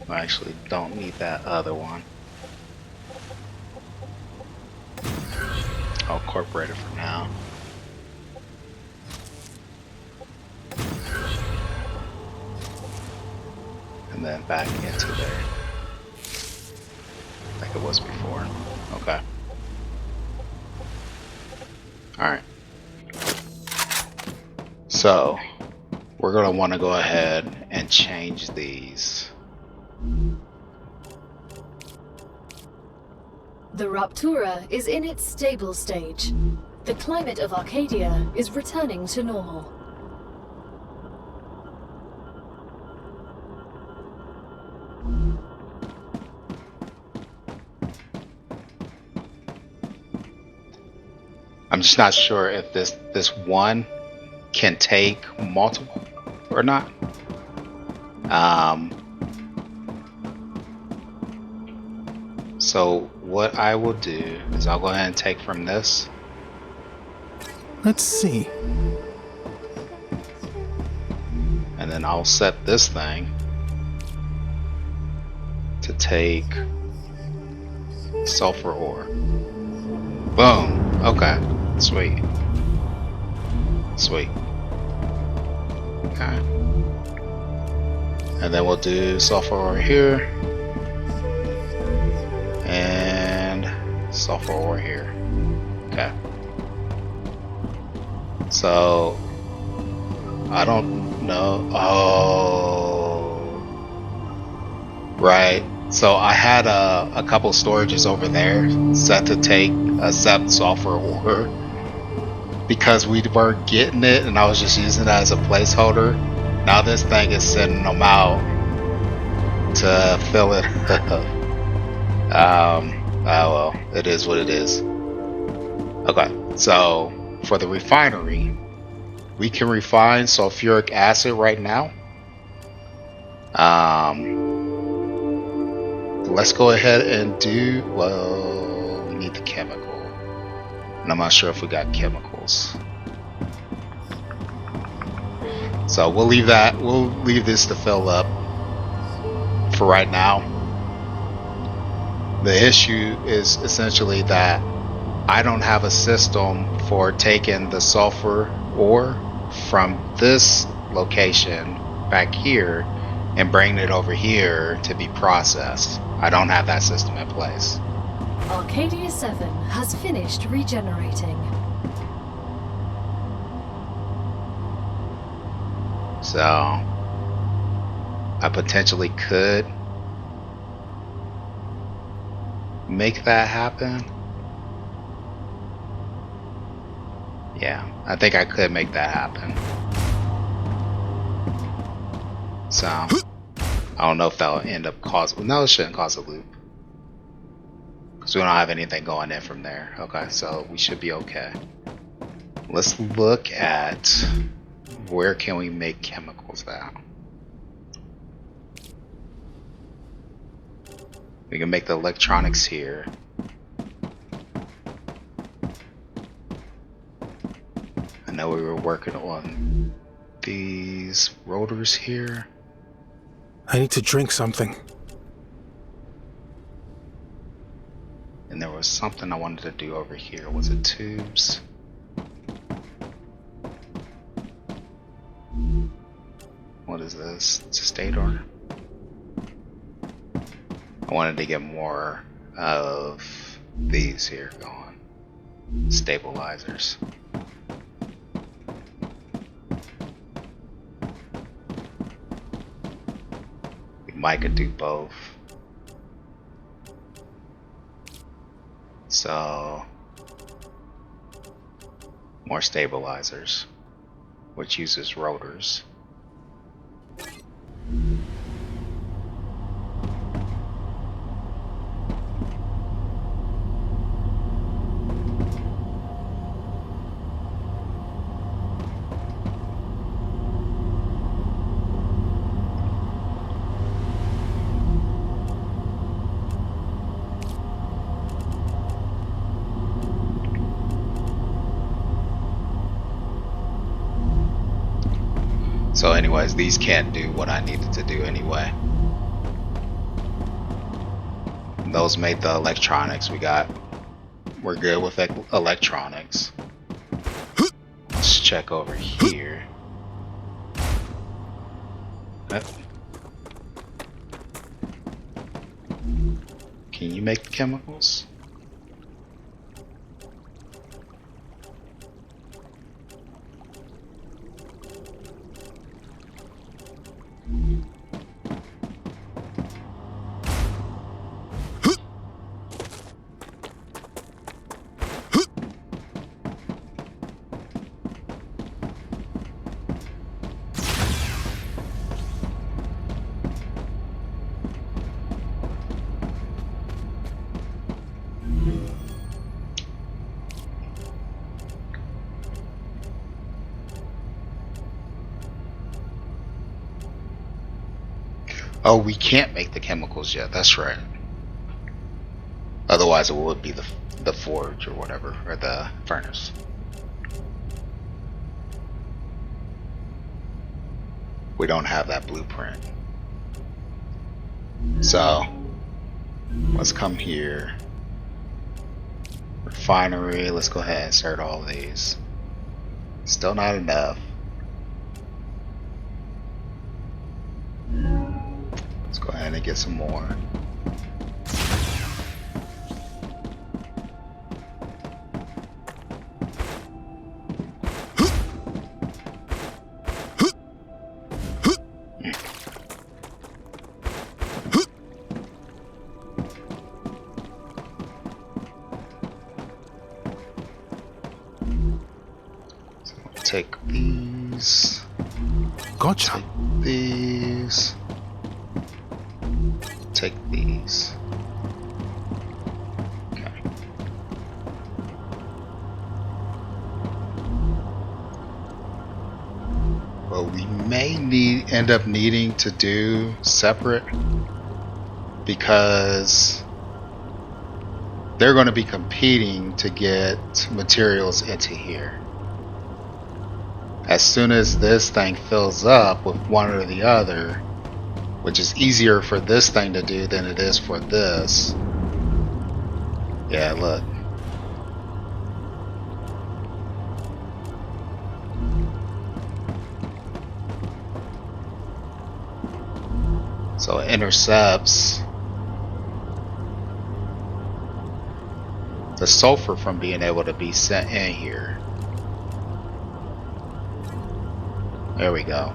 [SPEAKER 1] I actually don't need that other one. I'll incorporate it for now. And then back into there. Like it was before. Okay. Alright. So, we're going to want to go ahead and change these.
[SPEAKER 3] The Raptura is in its stable stage. The climate of Arcadia is returning to normal.
[SPEAKER 1] I'm just not sure if this one can take multiple or not. So what I will do is I'll go ahead and take from this.
[SPEAKER 4] Let's see.
[SPEAKER 1] And then I'll set this thing to take sulfur ore. Boom. Okay. Sweet. Sweet. Okay. And then we'll do sulfur ore here. And sulfur ore here. Okay. So I don't know. Oh, right. So I had a couple storages over there set to take accept sulfur ore because we weren't getting it, and I was just using it as a placeholder. Now this thing is sending them out to fill it up. Oh well, it is what it is. Okay, so for the refinery, we can refine sulfuric acid right now. Let's go ahead and do, well, we need the chemical. And I'm not sure if we got chemicals. So we'll leave that, we'll leave this to fill up for right now. The issue is essentially that I don't have a system for taking the sulfur ore from this location back here and bringing it over here to be processed. I don't have that system in place.
[SPEAKER 3] Arcadia 7 has finished regenerating.
[SPEAKER 1] So I potentially could make that happen. Yeah, I think I could make that happen. So I don't know if that'll end up causing, no, it shouldn't cause a loop because we don't have anything going in from there. Okay, so we should be okay. Let's look at where can we make chemicals at. We can make the electronics here. I know we were working on these rotors here.
[SPEAKER 4] I need to drink something.
[SPEAKER 1] And there was something I wanted to do over here. Was it tubes? What is this? It's a stator. I wanted to get more of these here going. Stabilizers. I could do both. So more stabilizers, which uses rotors. So anyways, these can't do what I needed to do anyway. Those made the electronics. We're good with electronics. Let's check over here. Can you make the chemicals? Oh, we can't make the chemicals yet. That's right. Otherwise, it would be the forge or whatever, or the furnace. We don't have that blueprint. So let's come here. Refinery. Let's go ahead and insert all of these. Still not enough. Let's go ahead and get some more. Take these.
[SPEAKER 4] Gotcha.
[SPEAKER 1] Take these. Take these. Okay. Well, we may end up needing to do separate because they're going to be competing to get materials into here. As soon as this thing fills up with one or the other, which is easier for this thing to do than it is for this. Yeah, look. So it intercepts the sulfur from being able to be sent in here. There we go.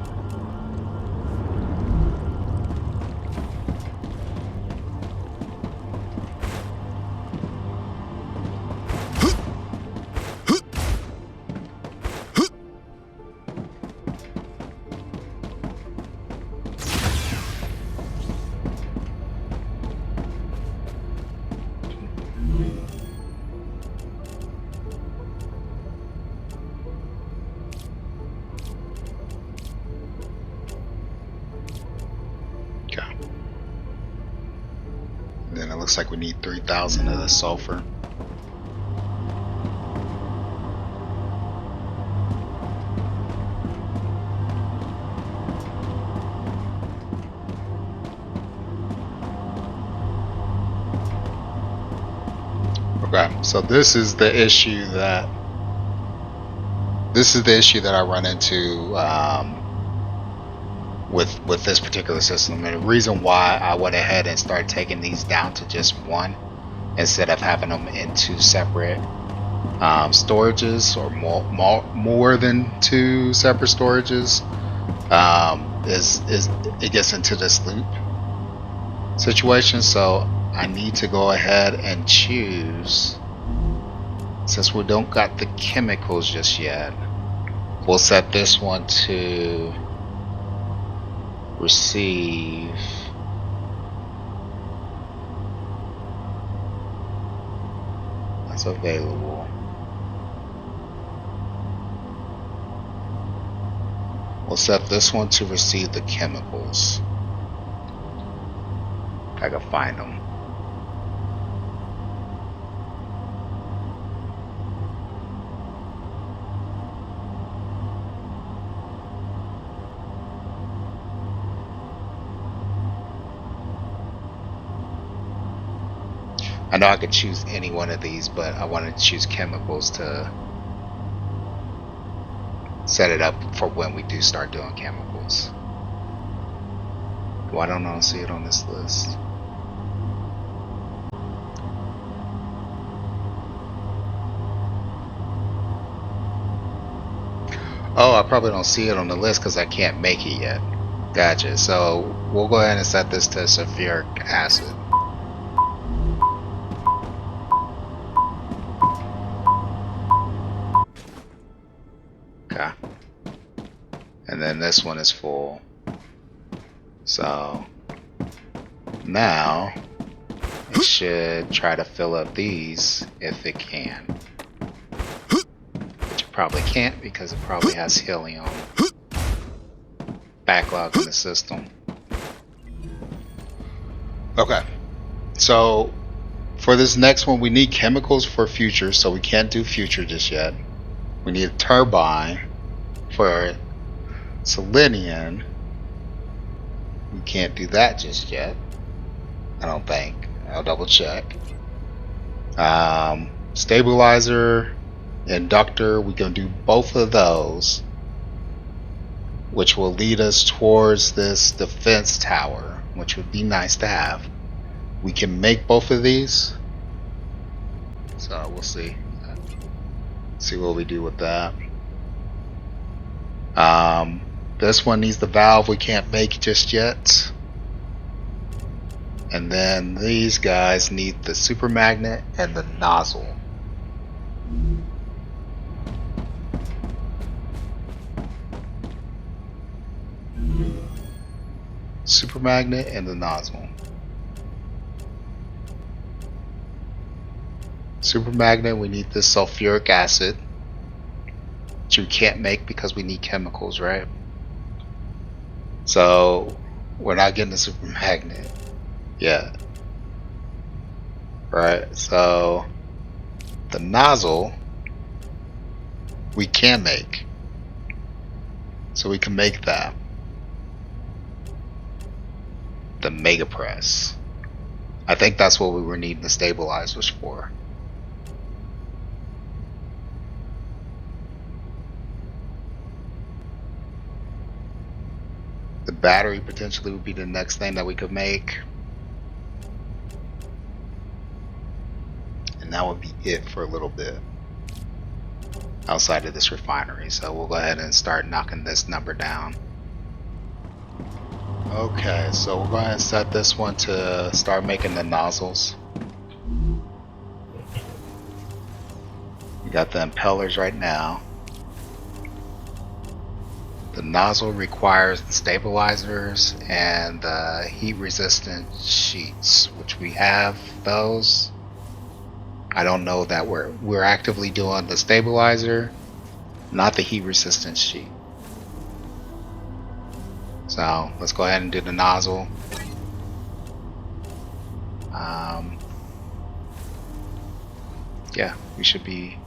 [SPEAKER 1] Then it looks like we need 3,000 of the sulfur. Okay, so this is the issue that I run into with this particular system, and the reason why I went ahead and started taking these down to just one instead of having them in two separate storages, or more than two separate storages, is it gets into this loop situation. So I need to go ahead and choose, since we don't got the chemicals just yet, we'll set this one to receive that's available. We'll set this one to receive the chemicals. I can find them. I know I could choose any one of these, but I wanted to choose chemicals to set it up for when we do start doing chemicals. Why don't I see it on this list? Oh, I probably don't see it on the list because I can't make it yet. Gotcha. So we'll go ahead and set this to sulfuric acid. Okay. And then this one is full. So now it should try to fill up these if it can. Which it probably can't because it probably has helium backlog in the system. Okay, so for this next one, we need chemicals for future, so we can't do future just yet. We need a turbine for Selenium. We can't do that just yet, I don't think. I'll double check. Stabilizer, inductor, we can do both of those, which will lead us towards this defense tower, which would be nice to have. We can make both of these, so we'll see what we do with that. This one needs the valve we can't make just yet. And then these guys need the super magnet and the nozzle. Super magnet and the nozzle. Super magnet, we need this sulfuric acid, which we can't make because we need chemicals, right? So we're not getting the super magnet yet, right? So the nozzle we can make, so we can make that. The mega press, I think that's what we were needing the stabilizers for. The battery potentially would be the next thing that we could make. And that would be it for a little bit outside of this refinery. So we'll go ahead and start knocking this number down. Okay, so we're going to set this one to start making the nozzles. We got the impellers right now. The nozzle requires the stabilizers and the heat resistant sheets, which we have those. I don't know that we're actively doing the stabilizer, not the heat resistant sheet. So let's go ahead and do the nozzle. Yeah, we should be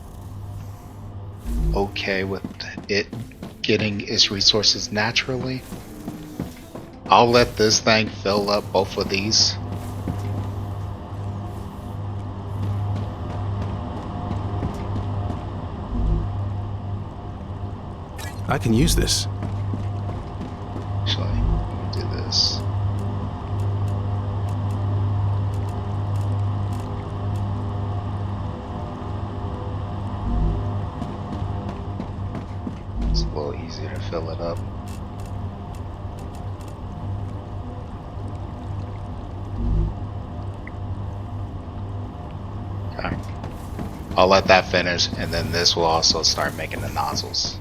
[SPEAKER 1] okay with it getting its resources naturally. I'll let this thing fill up both of these.
[SPEAKER 4] I can use this.
[SPEAKER 1] Actually, let me do this. It's a little easier to fill it up. Okay. I'll let that finish, and then this will also start making the nozzles.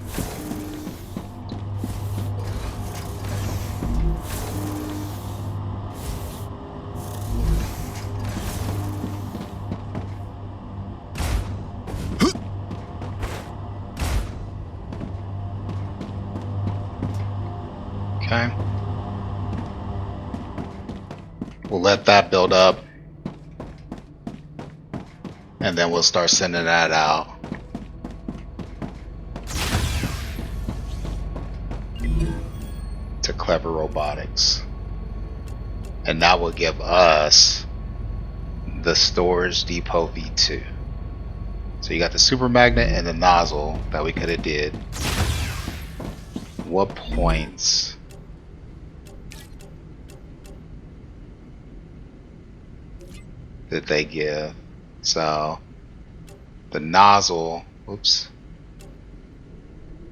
[SPEAKER 1] Okay. We'll let that build up, and then we'll start sending that out. To Clever Robotics. And that will give us the Storage Depot V2. So you got the super magnet and the nozzle that we could have did. What points? Did they give? So the nozzle, oops,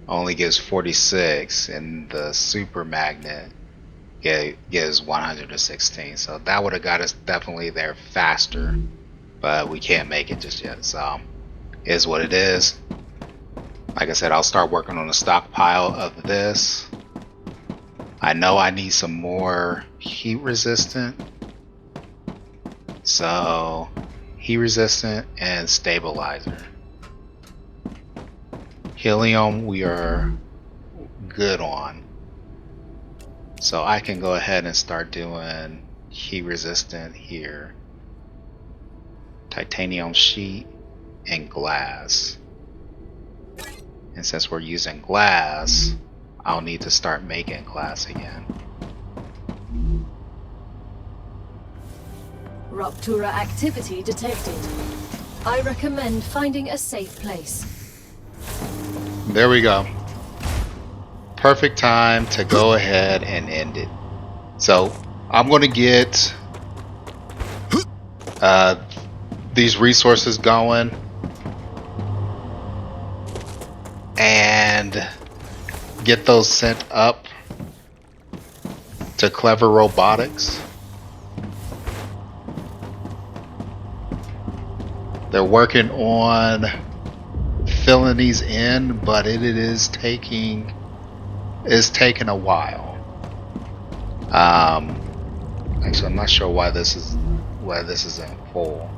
[SPEAKER 1] only gives 46, and the super magnet gives 116. So that would have got us definitely there faster, but we can't make it just yet. So it is what it is. Like I said, I'll start working on a stockpile of this. I know I need some more heat resistant. So heat resistant and stabilizer. Helium we are good on. So I can go ahead and start doing heat resistant here. Titanium sheet and glass. And since we're using glass, I'll need to start making glass again.
[SPEAKER 3] Ruptura activity detected. I recommend finding a safe place.
[SPEAKER 1] There we go. Perfect time to go ahead and end it. So I'm going to get these resources going and get those sent up to Clever Robotics. They're working on filling these in, but it is taking a while. Actually, I'm not sure why this isn't full.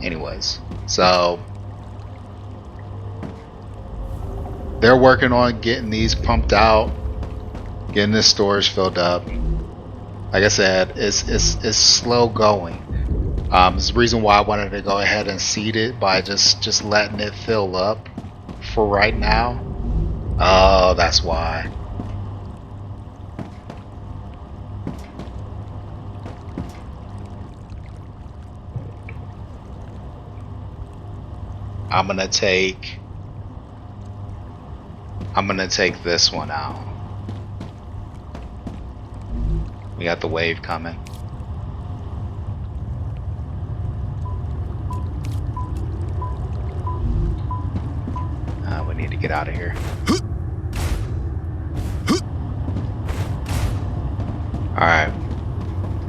[SPEAKER 1] Anyways, so they're working on getting these pumped out, getting this storage filled up. Like I said, it's slow going. It's the reason why I wanted to go ahead and seed it by just letting it fill up for right now. Oh, that's why. I'm gonna take this one out. We got the wave coming. We need to get out of here. Alright.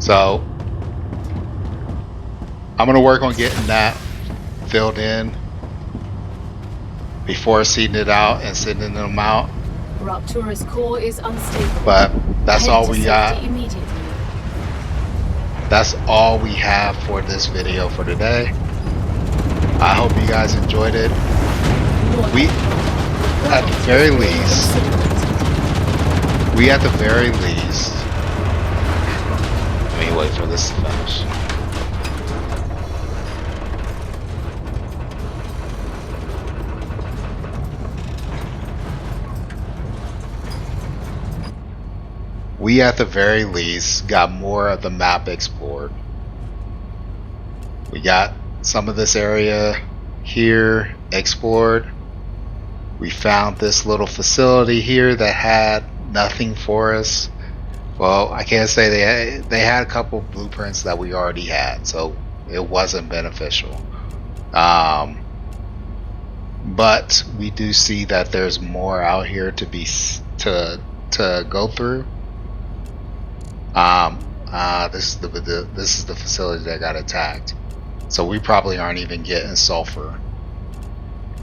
[SPEAKER 1] So I'm gonna work on getting that filled in before seeding it out and sending them out.
[SPEAKER 3] Ruptura's core is unstable.
[SPEAKER 1] But that's
[SPEAKER 3] Head
[SPEAKER 1] all
[SPEAKER 3] to
[SPEAKER 1] we
[SPEAKER 3] safety
[SPEAKER 1] got.
[SPEAKER 3] immediately.
[SPEAKER 1] That's all we have for this video for today. I hope you guys enjoyed it. We, at the very least, let me wait for this to finish. We at the very least got more of the map explored. We got some of this area here explored. We found this little facility here that had nothing for us. Well, I can't say they had a couple blueprints that we already had, so it wasn't beneficial. But we do see that there's more out here to go through. This is the facility that got attacked, so we probably aren't even getting sulfur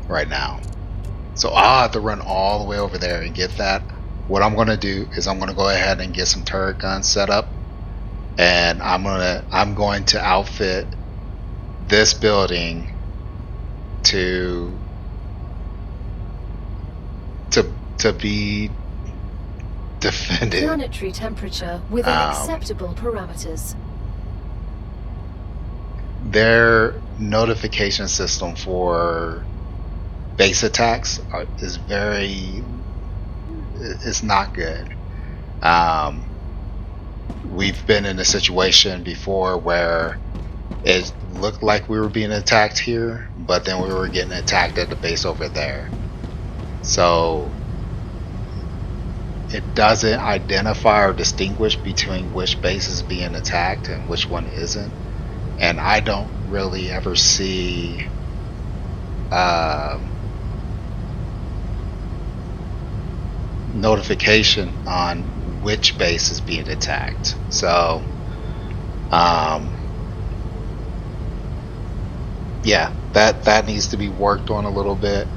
[SPEAKER 1] right now. So I'll have to run all the way over there and get that. What I'm gonna do is I'm gonna go ahead and get some turret guns set up, and I'm going to outfit this building to be defended.
[SPEAKER 3] Planetary temperature within acceptable parameters.
[SPEAKER 1] Their notification system for base attacks is not good. We've been in a situation before where it looked like we were being attacked here, but then we were getting attacked at the base over there. So it doesn't identify or distinguish between which base is being attacked and which one isn't. And I don't really ever see notification on which base is being attacked. So yeah, that needs to be worked on a little bit.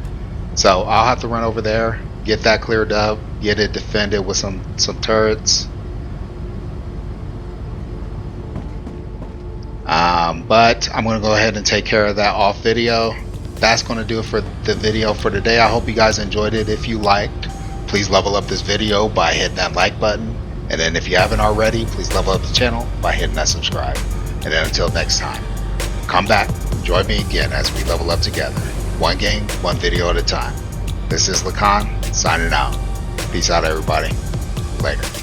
[SPEAKER 1] So I'll have to run over there, get that cleared up, get it defended with some turrets. But I'm going to go ahead and take care of that off video. That's going to do it for the video for today. I hope you guys enjoyed it. If you liked, Please level up this video by hitting that like button. And then if you haven't already, please level up the channel by hitting that subscribe. And then until next time, come back, join me again as we level up together. One game, one video at a time. This is Lacan, signing out. Peace out, everybody. Later.